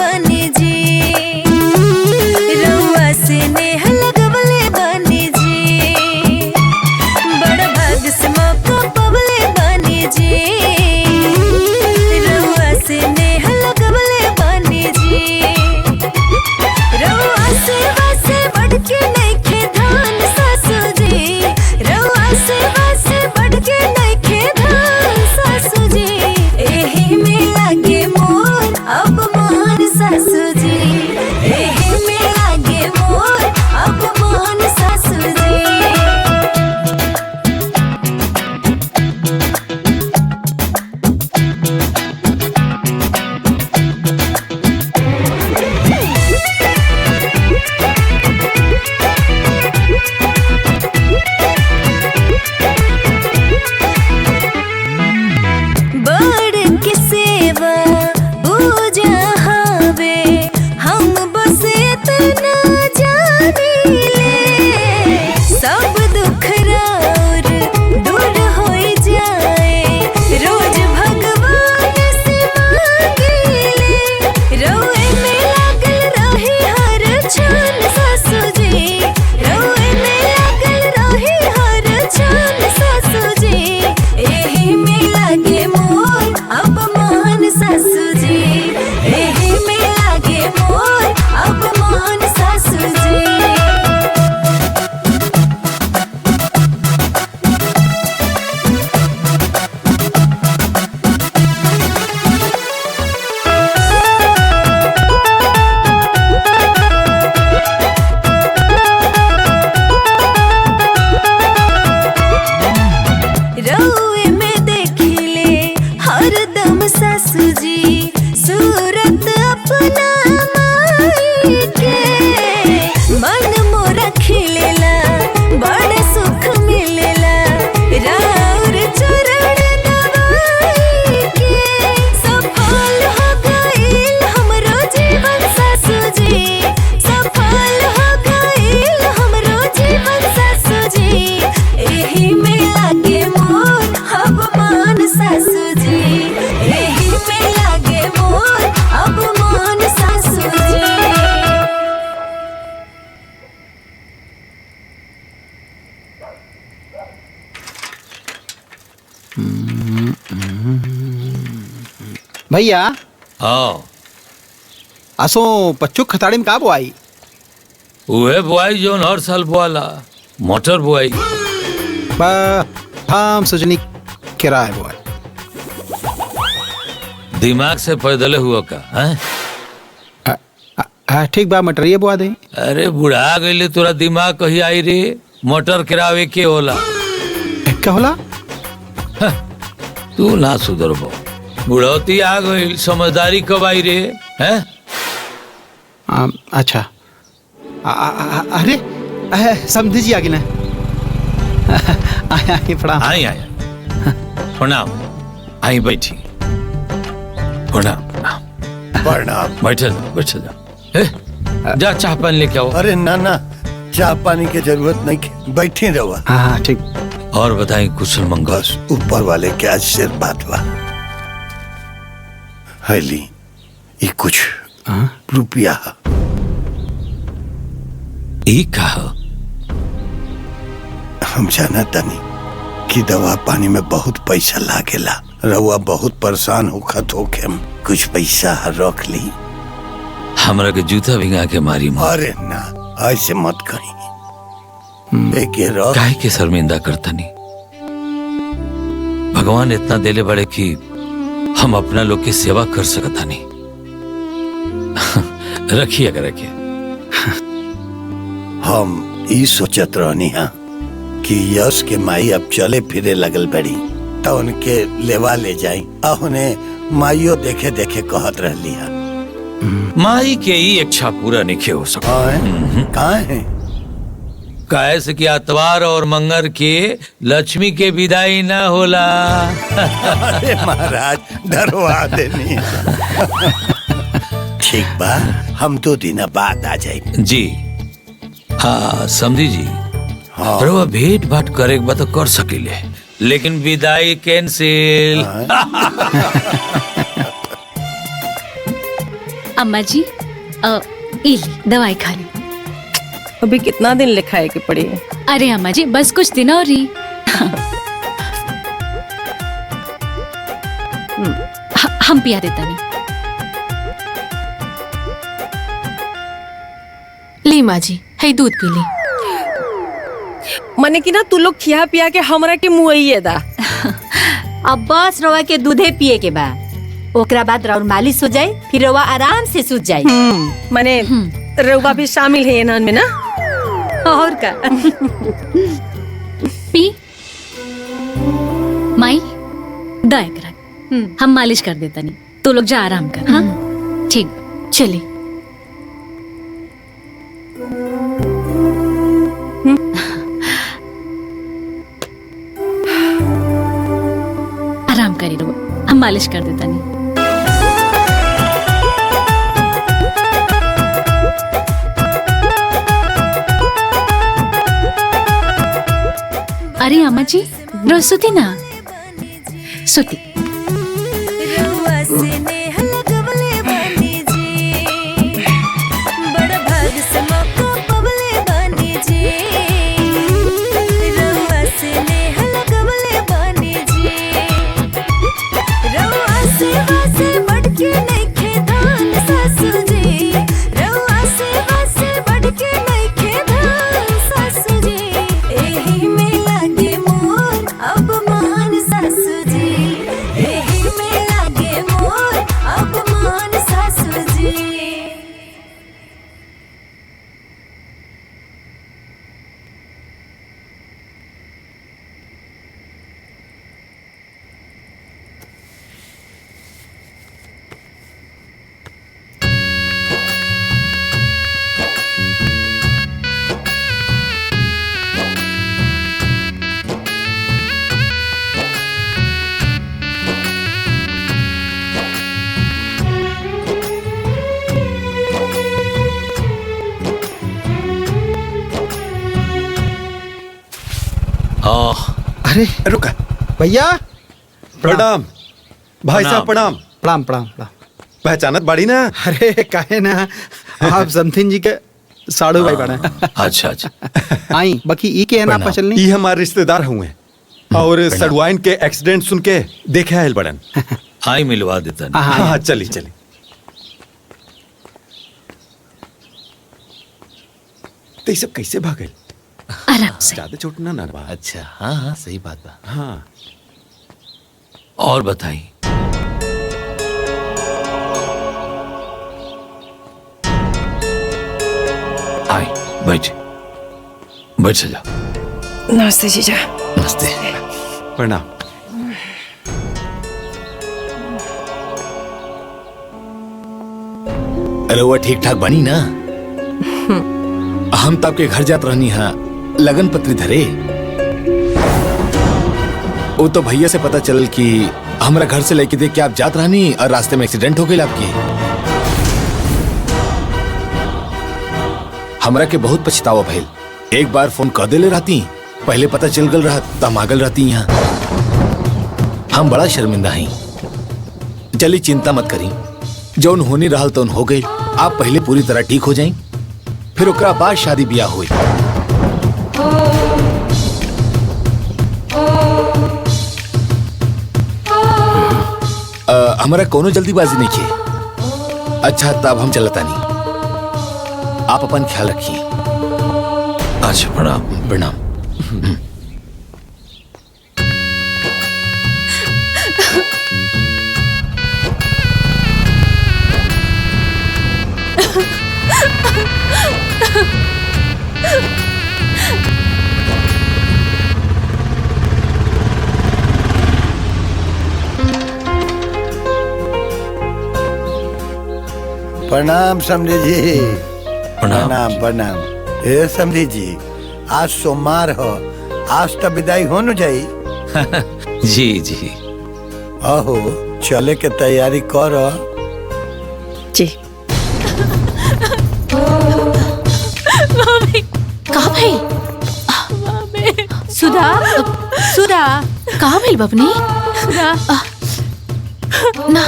भैया हाँ असो पच्चू खताड़ी में का बोआई? उहे बुआई जोन हर साल बुआला, मटर बुआई। हम सोचनी किराए बोआई। दिमाग से पैदल हुआ का हैं? ठीक बा, मटरिया बुआ दे। अरे बुढ़ा गईले तोरा दिमाग कही आई रे? मटर किरावे के होला? क्या होला? तू ना सुधरबो, बुढ़ौती आ गई, समझदारी कब आई रे? हैं? अच्छा अरे समझी जी आगे ना। प्रणाम। आई प्रणाम। आई बैठी। प्रणाम प्रणाम। बैठल जा चाह पानी लेके आओ। अरे ना ना, चाह पानी की जरूरत नहीं, बैठे रहो। हाँ ठीक। और बताएं कुशल मंगल? ऊपर वाले के आशीर्वाद बा। हली ये कुछ रुपया कहा हम जाना तनी कि दवा पानी में बहुत पैसा लागेला। रउआ बहुत परेशान होखत होखे, कुछ पैसा रख ली। हमरा के जूता भिंगा के मारी मत। अरे ना, ऐसे मत कही। काहे के शर्मिंदा करता नहीं? भगवान इतना देले बड़े कि हम अपना लोग की सेवा कर सकता नहीं। रखिए अगर रखिए। हम ई सोचत रहनी हा कि यश के माई अब चले फिरे लगल बड़ी, तो उनके लेवा ले जाई। उन्हें माइयो देखे देखे कहत रहली हा। माई के ही इच्छा पूरा नहीं हो सका। कहाँ है? काहे से कि आतवार और मंगर के लक्ष्मी के विदाई ना होला। अरे महाराज डरवा देनी। ठीक बा, हम 2 दिन बाद आ जाए। जी हाँ समझी जी। हाँ। रउआ भेंट भाट करे के बा तो कर सकिले, लेकिन विदाई कैंसिल। अम्मा जी इली दवाई खा ली। अभी कितना दिन लिखाए के पड़ी? अरे अम्मा जी बस कुछ दिन और ही। हम पिया देता नहीं। ली माँ जी, है दूध पी ली। मने कि ना तू लोग खिया पिया के हमरा के मुआइए दा। अब बस रवा के दूधे पिए के बा, ओकरा बाद राउर मालिश हो जाए, फिर रवा आराम से सूझ जाए। मने रउआ भी शामिल है ना में ना? और का? पी माई दया करा, हम मालिश कर देता नहीं। तो लोग जा आराम कर। हाँ ठीक, चली। आराम करी रहो, हम मालिश कर देता नहीं। अरे अम्मा जी रो सुती ना, सुती। अरे रुका भैया। प्रणाम भाई साहब, प्रणाम। प्रणाम प्रणाम प्रणाम। पहचानत बाड़ी ना? अरे काहे ना, आप समथिन जी के साड़ू भाई बने। अच्छा अच्छा। आई बाकी ई के है ना पचलनी। ई हमारे रिश्तेदार हुए और सड़वाइन के एक्सीडेंट सुन के देखे आयल बड़न। आई मिलवा देता नहीं। हाँ चली चली। तो ये सब कैसे भागे? आराम से। ज्यादा चोट ना ना बा। अच्छा हाँ हाँ सही बात बा। हाँ और बताई। आई बैठ बैठ जा। नमस्ते जीजा। नमस्ते। प्रणाम। अरे वो ठीक ठाक बनी ना? हम तो आपके घर जात रहनी हा लगन पत्री धरे। वो तो भैया से पता चल कि हमारा घर से लेके देख के आप जात रहनी और रास्ते में एक्सीडेंट हो गई आपकी। हमरा के बहुत पछतावा भइल। एक बार फोन कर देले रहती, पहले पता चल गल रहा तो हम आगल रहती यहाँ। हम बड़ा शर्मिंदा हैं। चली चिंता मत करी, जौन होनी रहल तो हो गई। आप पहले पूरी तरह ठीक हो जाएं, फिर ओकरा बाद शादी ब्याह हुई। हमारा कोनो जल्दीबाजी नहीं की। अच्छा तब हम चलता नहीं, आप अपन ख्याल रखिए। अच्छा प्रणाम। प्रणाम। प्रणाम समधी जी। प्रणाम प्रणाम। हे समधी जी, आज सोमवार हो, आज तो विदाई हो न जाई। जी जी। आहो चले के तैयारी करो। जी। कहाँ भाई? सुधा सुधा कहाँ भाई बबनी? सुधा ना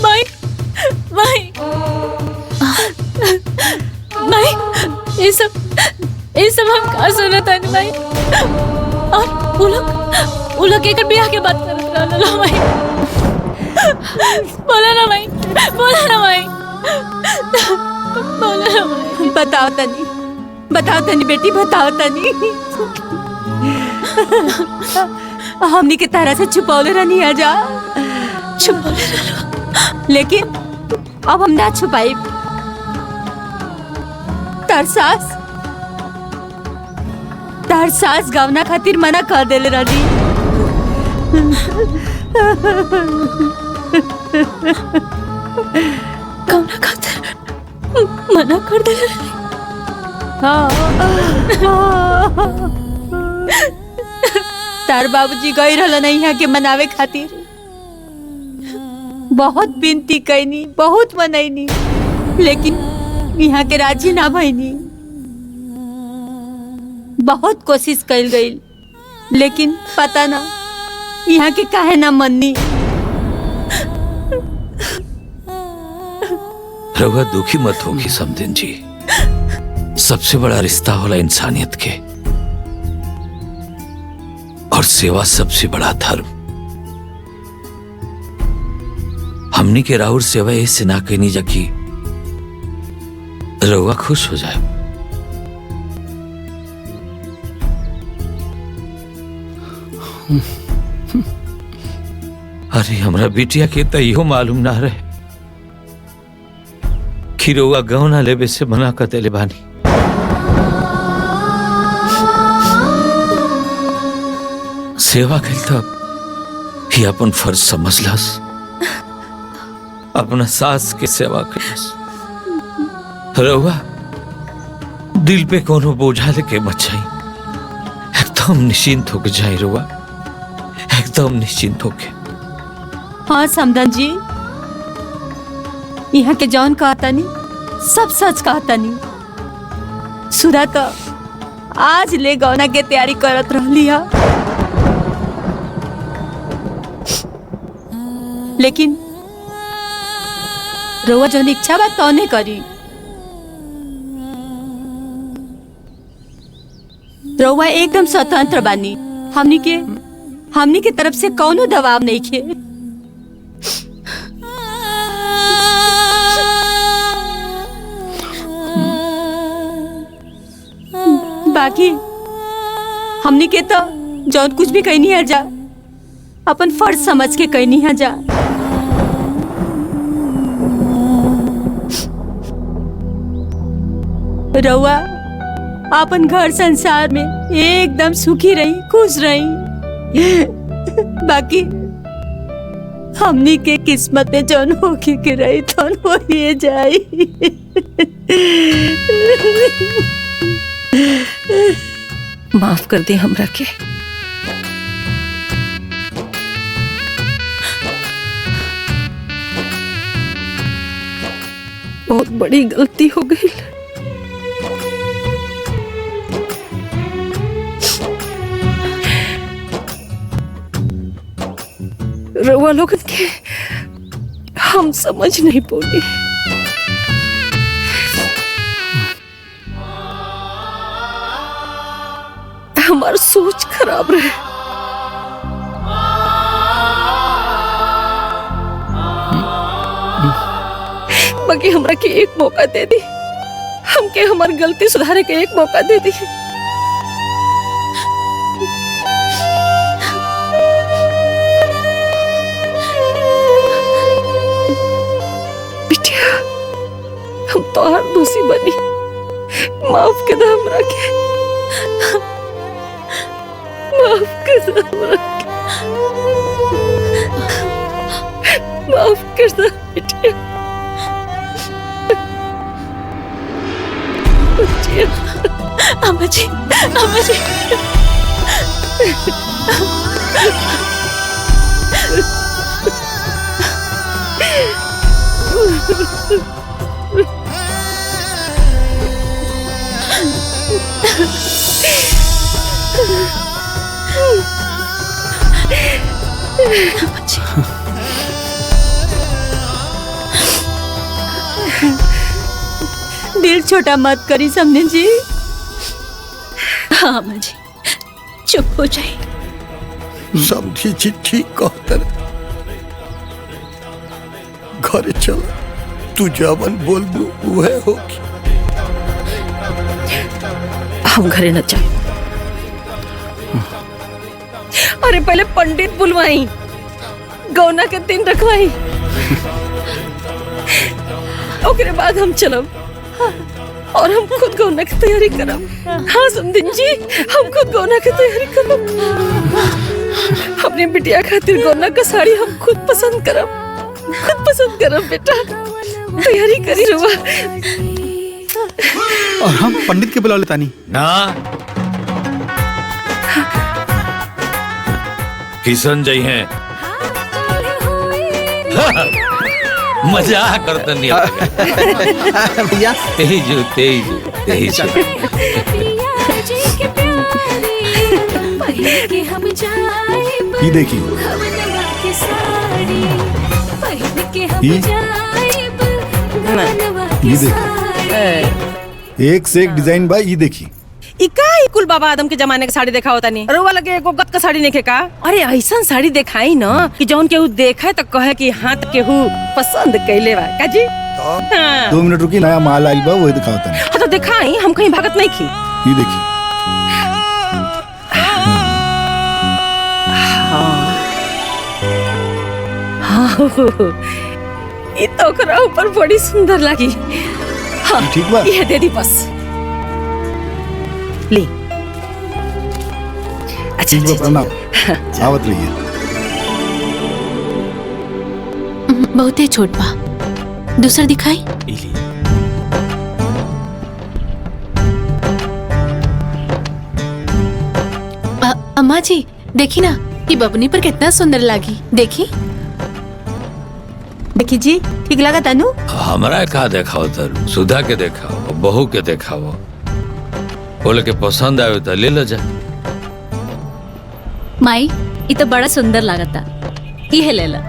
माई माई माई ये सब हम का सुना था माई। और वो लोग एक ब्याह के बात करत रहल माई। बोला ना माई, बोला ना माई, बोला ना माई। बताओ तनी बेटी, बताओ तनी। हमनी के तारा से छुपौले रहनी आ जा। छुपौले रहलो, लेकिन अब हम ना छुपाई। तार सास गवना खातिर मना कर देले रही। गवना खातिर मना कर देले रही। तार बाबूजी गई रहल नहीं है के मनावे खातिर। बहुत विनती कैनी, बहुत मनैनी, लेकिन यहाँ के राजी ना भईनी। बहुत कोशिश कैल गई, लेकिन पता ना यहाँ के काहे ना मननी। रउआ दुखी मत होगी समधिन जी। सबसे बड़ा रिश्ता होला इंसानियत के, और सेवा सबसे बड़ा धर्म। हमनी के राहुल सेवा ऐसे ना कहनी जकी रउआ खुश हो जाए। अरे हमरा बिटिया के तो इहो मालूम ना रहे कि रउआ गहना लेवे से मना कर देले बानी। सेवा कइल तब ही अपन फर्ज समझलस, अपना सास के सेवा कइलस। रउआ दिल पे कोनो बोझा लेके मत जाई, एकदम निश्चिंत होके जाए रउआ, एकदम निश्चिंत होके। हाँ समधन जी, यहाँ के जौन कहता नहीं सब सच कहता नहीं। सुधा तो आज ले गौना के तैयारी करत रहली है, लेकिन रोवा जौन इच्छा बा तौने करी। रोवा एकदम स्वतंत्र बानी। हमनी के तरफ से कौनो दबाव नहीं खे। बाकी हमनी के तो जौन कुछ भी कहनी है जा अपन फर्ज समझ के कहनी है जा। रउआ अपन घर संसार में एकदम सुखी रही, खुश रही। बाकी हमनी के किस्मत में जौन होके के रही तौन हो ही जाई। माफ कर दे हमरा के। बहुत बड़ी गलती हो गई। रउआ लोगन के हम समझ नहीं पौली। हमार सोच खराब रहे। बाकी हमरा के एक मौका दे दी, हमके हमार गलती सुधारे के एक मौका दे दी। बिटिया, हम तो हर दोषी बनी, माफ कर दे हमरा के, माफ कर दे हमरा के, माफ कर दे बिटिया। अम्मा जी, अम्मा जी। दिल छोटा मत करी समझे जी। हाँ अम्मा जी, चुप हो जाए। समझी जी ठीक कहतर। घरे चल, तू जवन बोल दू वह होगी। हम घरे न चल। अरे पहले पंडित बुलवाई, गौना के दिन रखवाई, ओकरे बाद हम चलब। और हम खुद गौना की तैयारी करब। हाँ समधिन जी, हम खुद गौना की तैयारी करब। अपने बिटिया खातिर गौना का साड़ी हम खुद पसंद करब, खुद पसंद करब। बेटा तैयारी करी रुआ। और हम पंडित के बुला लेता नहीं ना। किशन जई हैं। मजाक करतन भैया। तेजू तेजू तेजू। ये देखिए, ये देखिए, एक से एक डिजाइन बा। ये देखिए, इका कुल बाबा आदम के जमाने के साड़ी देखा होता नहीं। रउआ लगे एगो गत का साड़ी नहीं का। अरे ऐसा साड़ी दिखाई ना कि जौन केहू देखे तो कहे कि हाथ केहू पसंद कैले बा का जी। हाँ। 2 मिनट रुकी, नया माल आइल बा, वही दिखावता नहीं। हाँ तो दिखाई, हम कहीं भागत नहीं की। ये देखिए। ये तो ओकरा ऊपर बड़ी सुंदर लगी। हाँ, ठीक बा। ये दे दी बस। ले। अच्छा ठीक बा, प्रणाम। आवत रहिए। बहुते छोट बा, दूसर दिखाई। अम्मा जी देखी ना, ये बबनी पर कितना सुंदर लगी। देखी देखी जी, ठीक लगा तनु? हमरा का देखाओ तर, सुधा के देखाओ, बहू के देखाओ। बोले के पसंद आवे तो ले लो जा। माई ये तो बड़ा सुंदर लागता, ये ले ला।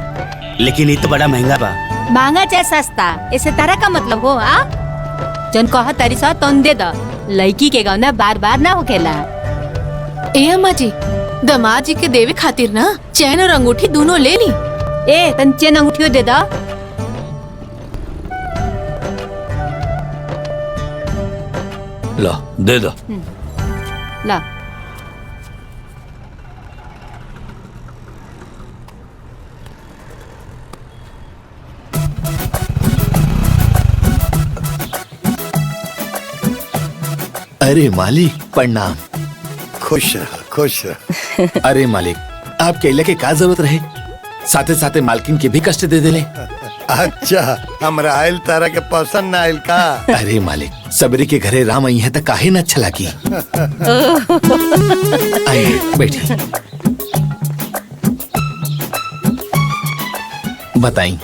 लेकिन ये तो बड़ा महंगा बा। महंगा चाहे सस्ता, ऐसे तरह का मतलब हो। आ जन कहा तारी सा तन दे दा। लड़की के गौना बार बार ना होकेला। ए अम्मा जी, दामाद जी के देवे खातिर ना चैन और अंगूठी दोनों ले ली। ए तन चेन अंगूठियो दे दा। लो दे दो। ला अरे मालिक प्रणाम। खुश रहा खुश रहा। अरे मालिक आप केले के का जरूरत रहे, साथे साथे मालकिन के भी कष्ट दे देले। अच्छा हमरा आयल तारा के पसंद ना आयल का? अरे मालिक सबरी के घरे राम आई है तो काहे न अच्छा लगी। आइए बैठिए। बताई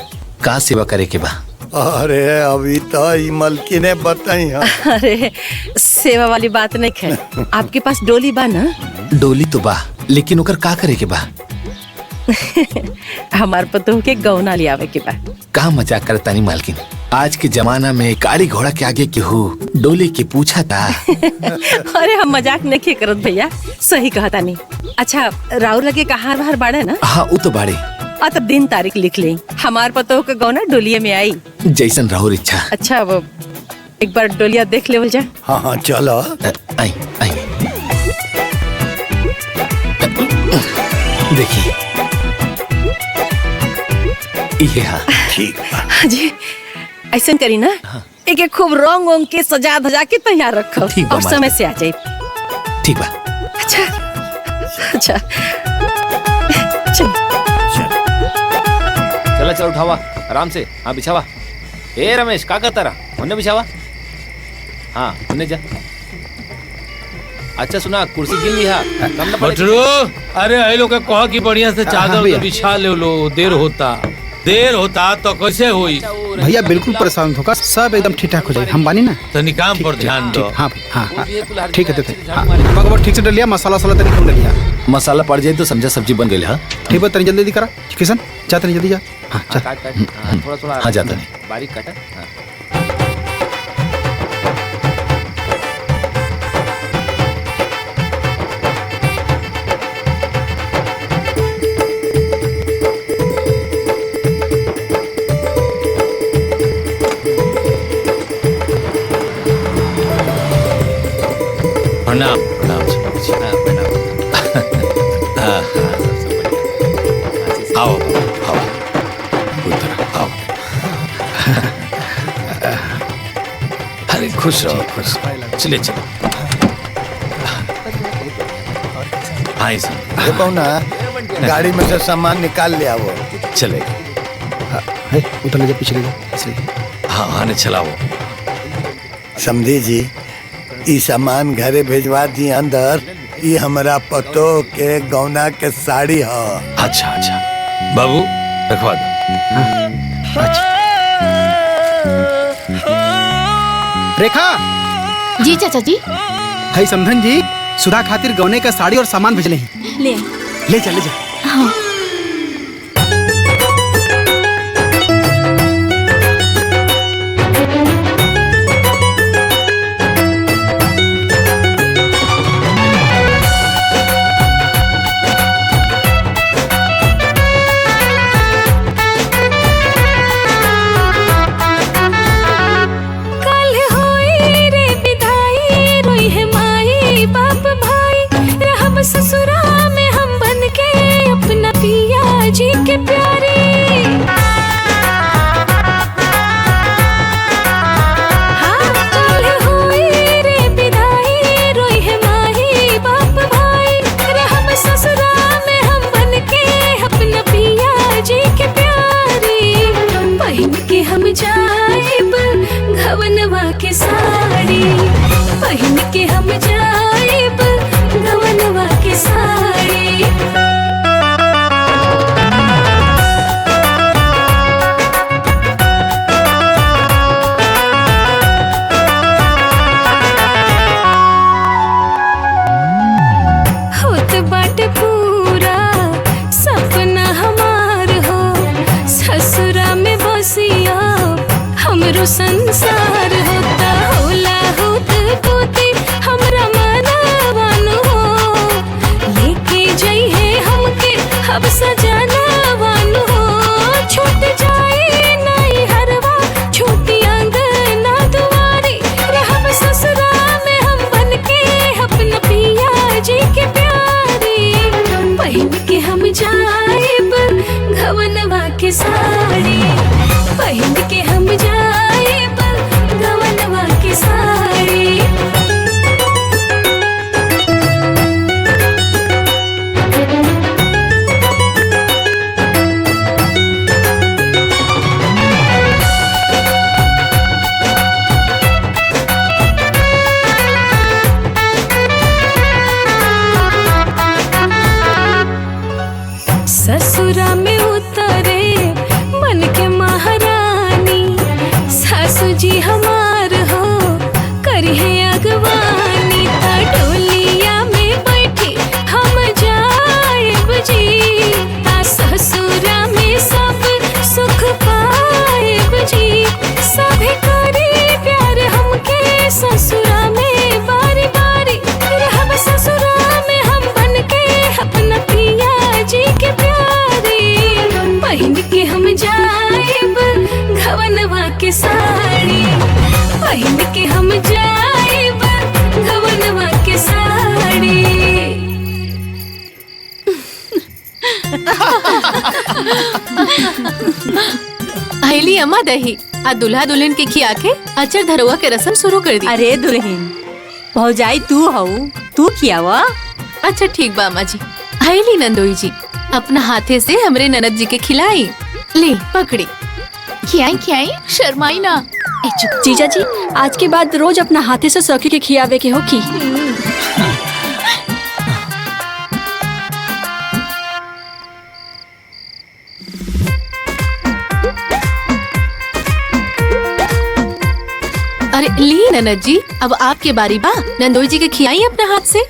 का सेवा करे के बा? अरे अभी तो ई मलकी ने बताई है। अरे सेवा वाली बात नहीं है। आपके पास डोली बा ना? डोली तो बा लेकिन ओकर का करे के बा? हमार पतोह के गौना ले आवे के बा। का मजाक करता नहीं मालकिन, आज के जमाना में गाड़ी घोड़ा के आगे केहू डोली के पूछा था। अरे हम मजाक नहीं करत भैया, सही कहता नहीं। अच्छा राउर लगे कहार बाहर बाड़े ना? हाँ वो तो बाड़े। तब दिन तारीख लिख ले, हमार पतोह के गौना डोलिये में आई। जैसन राहुल इच्छा। अच्छा वो एक बार डोलिया देख ले जा। हाँ हाँ चलो। आई आई देखिए ये हाँ ठीक जी ऐसा करी ना। एक एक खूब रंग वंग के सजा धजा के तैयार रखो ठीक बा और समय से आ जाए। ठीक बा। अच्छा अच्छा चल चला चल उठावा आराम से। हाँ बिछावा। ए रमेश का करता रहा, उन्हें बिछावा। हाँ उन्हें जा। अच्छा सुना कुर्सी गिल लिया कम ना पड़े। बटरू अरे आई लोग कहा कि बढ़िया से चादर तो बिछा ले लो, देर होता तो कैसे हुई? भैया बिल्कुल परेशान होगा, सब एकदम ठीक ठाक हो जाए। हम बानी ना तनी काम पर ध्यान दो। हाँ हाँ ठीक है हाँ ठीक से डलिया मसाला वसाला तनी कम डलिया। मसाला पड़ जाए तो समझा सब्जी बन गई। हाँ ठीक है तनी जल्दी करा किशन, जा तनी जल्दी जा। हाँ चल थोड़ा थोड़ा हाँ जाता नहीं बारीक काटा। हाँ। प्रणाम प्रणाम। आओ आओ उधर आओ। अरे खुश रहो खुश। चले चलो। हाँ सर देखो ना गाड़ी में से सामान निकाल ले आओ। चले उधर ले जा, पीछे ले जा। हाँ हाँ चलाओ। समझी जी ई सामान घरे भेजवा दी अंदर। ये हमारा पतो के गौना के साड़ी है। अच्छा अच्छा बाबू रखवा दो। रेखा जी चाचा जी। है समधन जी सुधा खातिर गौने का साड़ी और सामान भेजले हैं। ले जा ले जा। हाँ। ससुरा में हम बन के अपना पिया जी के प्यारे। हाँ कल हुई रे विदाई, रोई है माही बाप भाई। हम ससुरा में हम बन के अपना पिया जी के प्यारे। पहन के हम जाएब घवनवा के साड़ी, पहन के हम जाएब घवनवा के साड़ी। होत बाटे पूरा सपना हमार हो, ससुरा में बसिया हमरो संसार होता। होला होत तोते हमरा मन के हम जाएब घवनवा के साड़ी, पहन के हम जाएब घवनवा के साड़ी। अहली अम्मा दही आ दुल्हा दुल्हन के खिया के अचर धरवा के रस्म शुरू कर दी। अरे दुल्हन भौजाई तू हऊ, तू खियावा। अच्छा ठीक बा अम्मा जी। अहली नंदोई जी अपना हाथे से हमरे ननद जी के खिलाई। ले पकड़ी। खियाई खियाई, शर्माई ना। जीजा जी आज के बाद रोज अपना हाथे से सखी के खियावे के हो की। अरे ली ननद जी, अब आपके बारी बा। नंदोई जी के खियाई अपने हाथ से।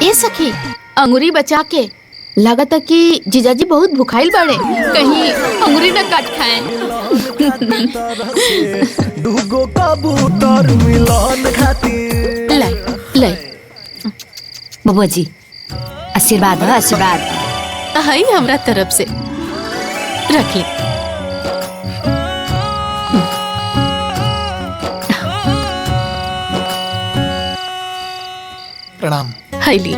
ए सखी अंगूरी बचा के, लागत है कि जीजाजी बहुत भुखाइल बाड़े, कहीं अंगूरी न काट खाएं। दुगो कबूतर मिलन खातिर। ले ले बबुआ जी आशीर्वाद है, आशीर्वाद हाई हमरा तरफ से रख ले। प्रणाम। हाई ली।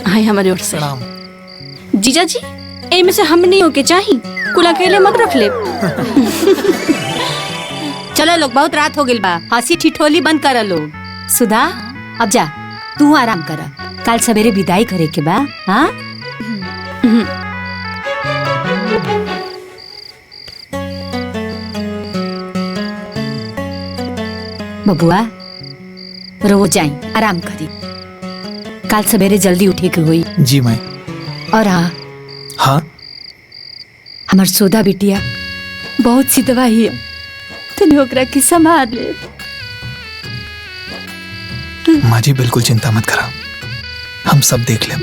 हाय हमारे ओर से प्रणाम। जीजा जी ए में से हम नहीं होके चाही, कुल अकेले मत रख ले। चलो लोग बहुत रात हो गई बा, हंसी ठिठोली बंद कर लोग। सुधा अब जा तू आराम कर, कल सवेरे विदाई करे के बा। हाँ बबुआ रो जाई, आराम करी, कल सवेरे जल्दी उठे के हुई। जी माई। और हाँ हाँ हमार सोधा बिटिया बहुत सी दवाई है, तनी ओकरा की संभाल ले। माँ जी बिल्कुल चिंता मत करा, हम सब देख लें।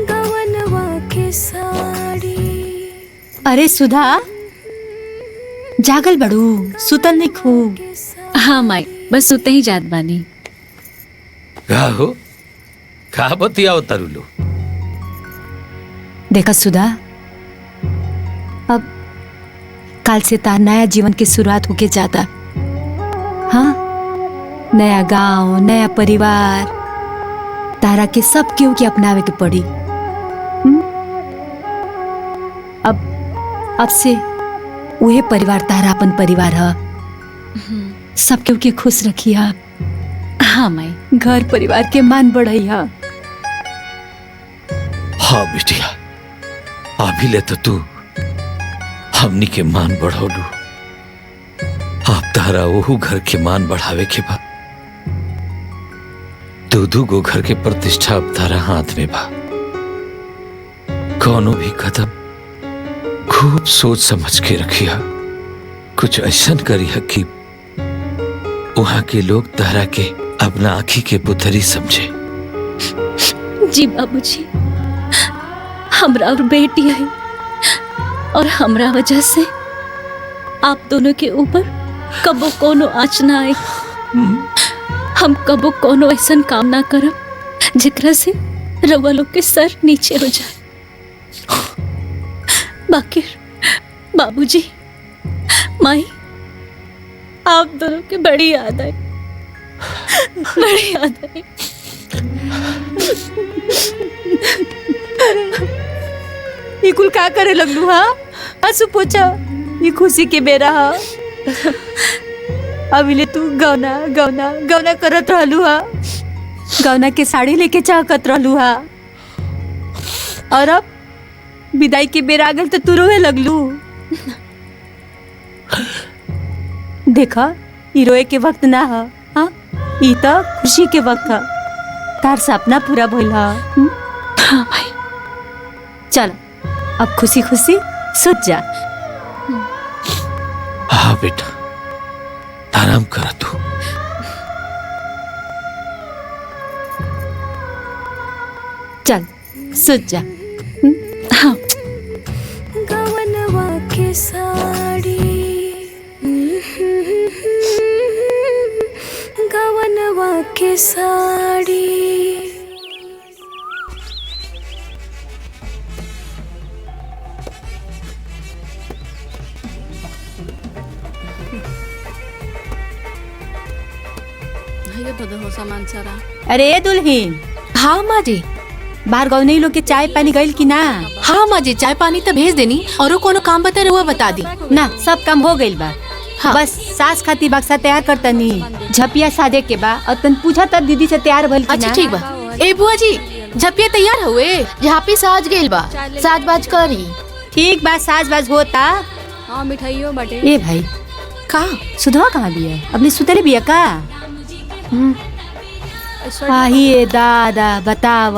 गवनवा के साड़ी। अरे सुधा जागल बड़ू, सुतल नहीं खूब। हाँ माई बस सुते ही जात बानी। का हो का बतियाओ तरुलो। देखा सुधा, अब कल से तार नया जीवन की शुरुआत होके जाता। हाँ नया गांव, नया परिवार, तारा के सब क्यों के अपनावे के पड़ी। अब से वही परिवार तारा अपन परिवार है। सब क्यों के खुश रखी है। हाँ माई घर परिवार के मान बढ़ाई है। हाँ बिटिया, अभी ले तो तू हमनी के मान बढ़ौलू, आप तारा ओहू घर के मान बढ़ावे के बा। दू गो घर के प्रतिष्ठा अब तारा हाथ में बा। कोनो भी कदम खूब सोच समझ के रखिया, कुछ ऐसा करिया कि वहां के लोग तारा के अपना आँखी के पुतरी समझे। जी बाबूजी, हमरा और बेटी है और हमरा वजह से आप दोनों के ऊपर कबो कोनो आँच ना आए। हम कबो कोनो ऐसा काम ना करब जेकरा से रउआ लोग के सर नीचे हो जाए। बाकी बाबूजी माई आप दोनों की बड़ी याद आई, बड़ी याद आई। ये कुल का करे लगलू। हाँ आंसू पोछा, ये खुशी के बेरा हा। अभी ले तू गौना गौना गौना करत रहलू हा, गौना के साड़ी लेके चाहत रहलू हा, और अब विदाई के बेरा आ गल तो तू रोए लगलू। देखा ई रोए के वक्त ना हा, हाँ ई तो खुशी के वक्त हा। तार सपना पूरा भइल हा। हाँ भाई चल अब खुशी खुशी सुत जा। हाँ बेटा आराम कर तू। चल सुत जा। के साड़ी गवनवा के साड़ी। सामान सारा। अरे दुल्हीन। हाँ माँ जी। बाहर गौनई लोग के चाय पानी गइल की ना? हाँ माँ जी, चाय पानी तो भेज देनी और कोनो काम बता रहुआ बता दी ना। सब काम हो गइल बा। हाँ। बस सास खाती बक्सा तैयार करतनी, झपिया साजे के बा और तन पूछा तब दीदी से तैयार भइल की ना। अच्छा ठीक बा। ए बुआ जी, झपिया तैयार हुए? झापी साज गेल बा, साज बाज करी। ठीक बा, साज बाज होता। हाँ मिठाइयों बाटे। ए भाई का सुधवा कहाँ बिया? अपनी सुतले बिया का? आही दादा बताव,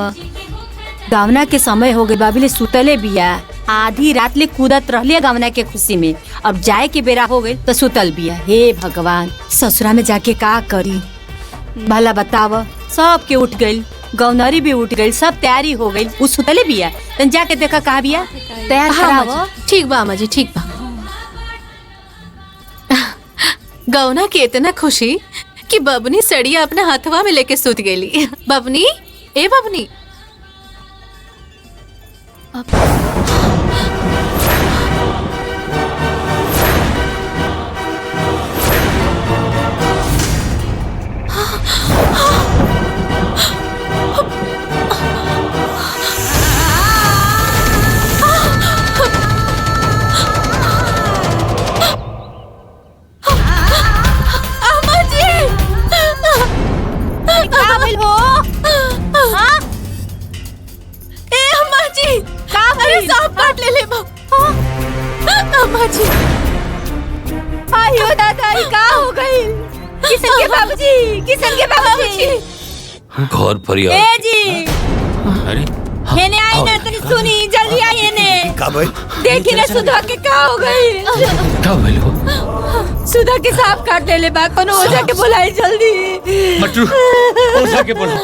गावना के समय हो गए, बाबिले सुतले बिया। आधी रात ले कूदत रहलिए गावना के खुशी में, अब जाए के बेरा हो गए तो सुतल बिया। हे भगवान, ससुरा में जाके का करी भला बताव। सब के उठ गइल, गौनरी भी उठ गइल, सब तैयारी हो गइल, उ सुतले बिया। तन जाके देखा कहा बिया, तैयार करावो। ठीक बा अम्मा जी, ठीक बा। गौना के इतना खुशी कि बबनी सड़िया अपना हाथवा में लेके सूत गेली। बबनी, ए बबनी। आयो दादा, का हो गई? किशन के बाबूजी, किशन के बाबूजी। घर परिवार। ए जी, अरे हेने आई ना, तनी सुनी, जल्दी आई हेने। का भाई? देखी ना सुधा के का हो गई? का भइल हो? सुधा के सांप काट लेले बा, कोनो ओझा के बुलाई जल्दी। मटरू, ओझा के बोला।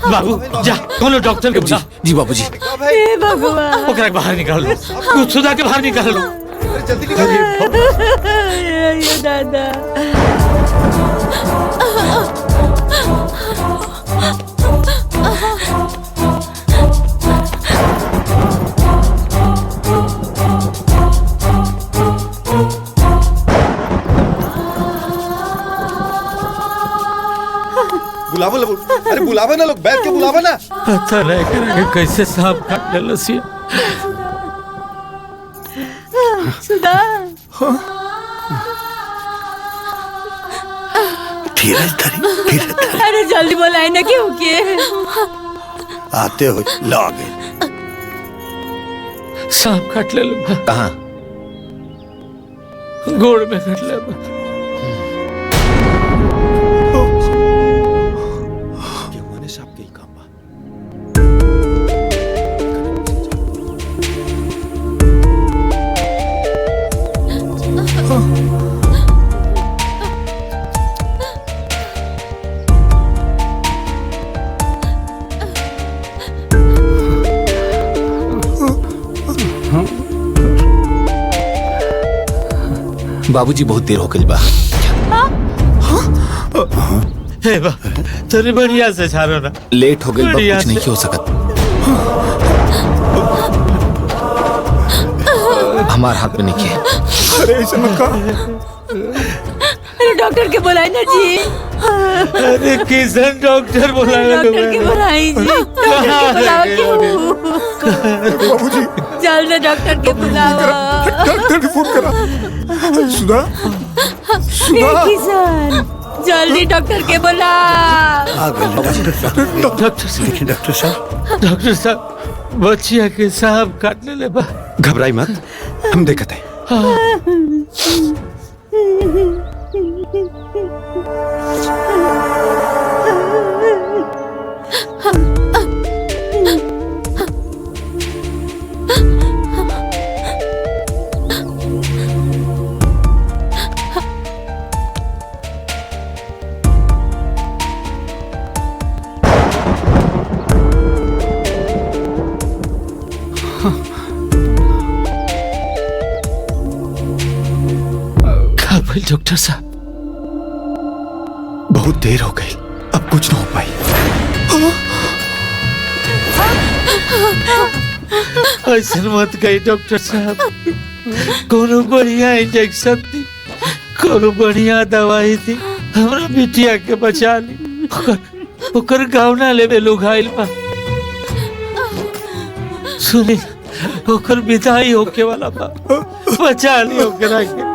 बाबू जा, कोनो डॉक्टर के बुला। जी बाबूजी। हे भगवान, ओकरा के बाहर निकाल लो, तू सुधा के बाहर निकाल लो। जल्दी निकाल। ये दादा। बुलावा लोग, अरे बुलावा ना लोग, बैठ के बुलावा ना। अच्छा रह कर कैसे सांप काट ले लसिया। सुधा। धीरज धरी, धीरज धरी। अरे जल्दी बोलाई ना, क्यों के? आते हो लो आगे। सांप काट ले लो। कहाँ? गोड़ में काट ले। बाबूजी बहुत देर हो गई बा। हे बा, तोरे बढ़िया से छारो ना। लेट हो गई बा, कुछ नहीं हो सकत। हमार हाथ में नहीं है। अरे ऐसे मत कहा। अरे डॉक्टर के बुलाई ना जी। अरे किशन डॉक्टर बुलाया। डॉक्टर के बुलाई जी। डॉक्टर के बुलाओ क्यों? बाबूजी जल्दी डॉक्टर के बुलाओ। डॉक्टर ने फोन करा। सुधा, सुधा। किशन, जल्दी डॉक्टर के बुला। डॉक्टर साहब, डॉक्टर साहब, बच्चिया के सांप काट ले बा। घबराई मत, हम देखते हैं। गई डॉक्टर साहब, बहुत देर हो गई, अब कुछ ना हो पाई। ऐसा मत कही डॉक्टर साहब, कोनो बढ़िया इंजेक्शन दी, कोनो बढ़िया दवाई दी, हमरा बिटिया के बचा ली। ओकर गावना लेवे लोग आइल बा। सुनी, ओकर विदाई होके वाला बा, बचा ली ओकरा के।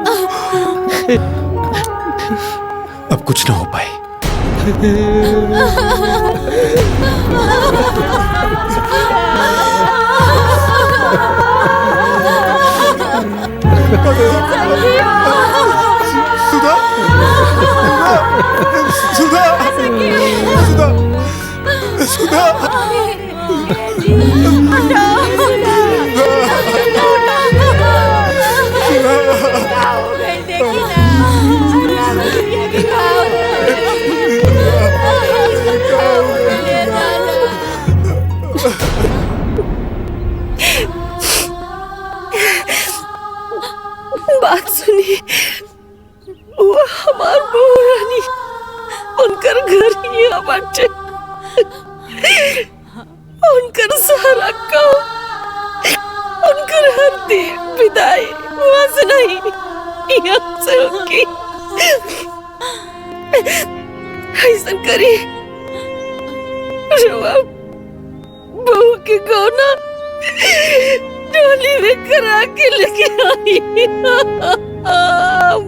अब कुछ ना हो पाए। सुधा, सुधा, सुधा, सुधा, बात सुनी, वो हमार बहू रानी, उनकर घर ही बाटे, उनकर सारा काम, उनकर हर विदाई वहां से नहीं, यहाँ से होगी। ऐसा करी जवाब बहू के गौना डोली में करा के लेके आई।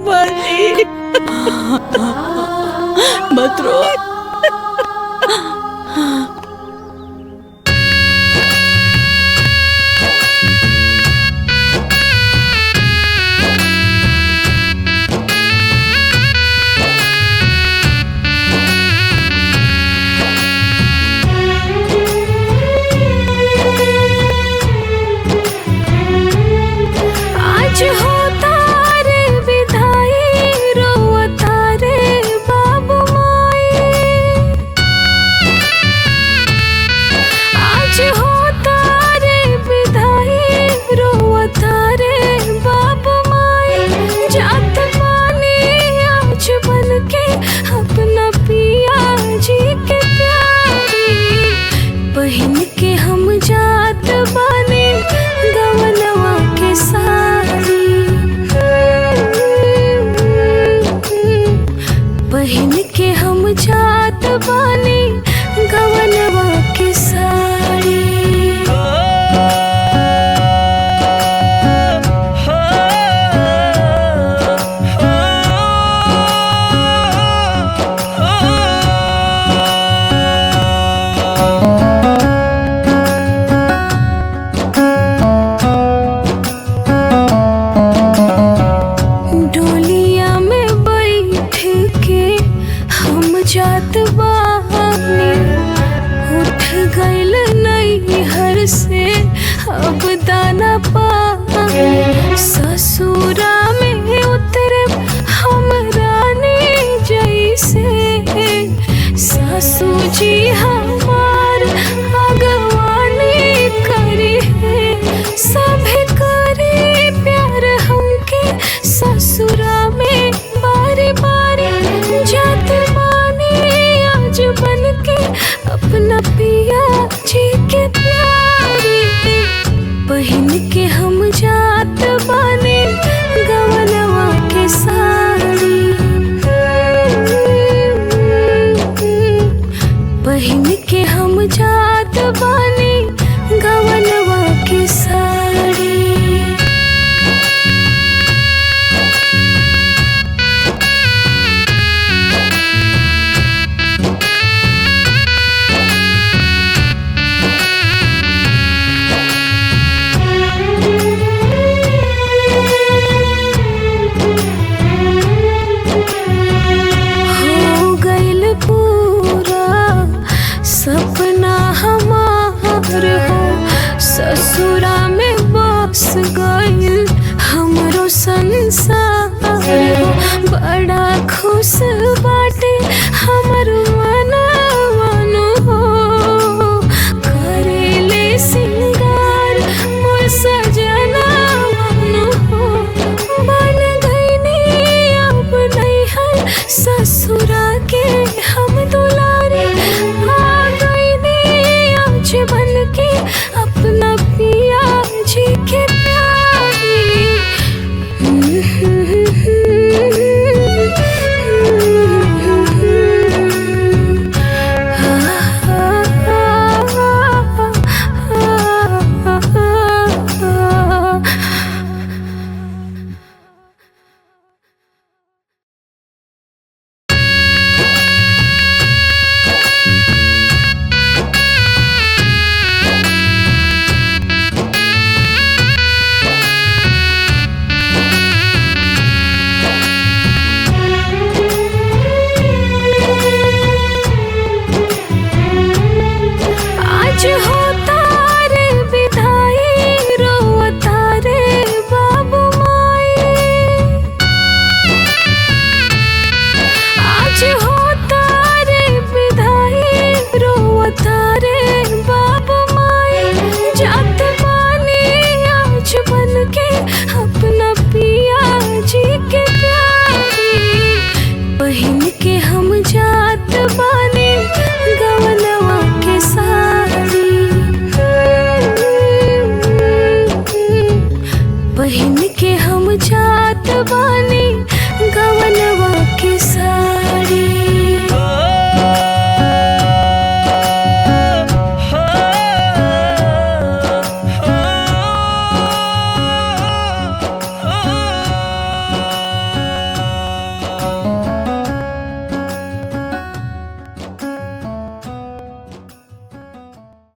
माली मत रो। आज होता रे विदाई, रोता रे बाबू माई। आज होता रे विदाई, रोता रे बाबू माई। जात मानी आज बन के अपना पिया जी के प्यारी, बहन के हम जात बानी गवनवा के सारी। बहन के हम जात बानी गवनवा के साड़ी। डोलिया में बैठ के हम जात बानी, उठ गइल नैहर से अब दाना पानी। ससुरा में उतरे हम रानी जैसे, सासू जी हमार अगवानी करी है। सभे करे प्यार हमके ससुरा में बारी बारी। जात मानी आज बन के अपना पिया जी के प्यारी, बहन के हम जात बानी गवनवा के साड़ी। बहन के हम जात बानी गवनवा के साड़ी। हो गइल पूरा सपना हमार हो, ससुरा में बस गइल हमरो संसार हो। बड़ा खुश बाटे हमर मनवन हो, करेले सिंगार मोर सजना मन हो। बन गइनी अब बहन के हम जात बा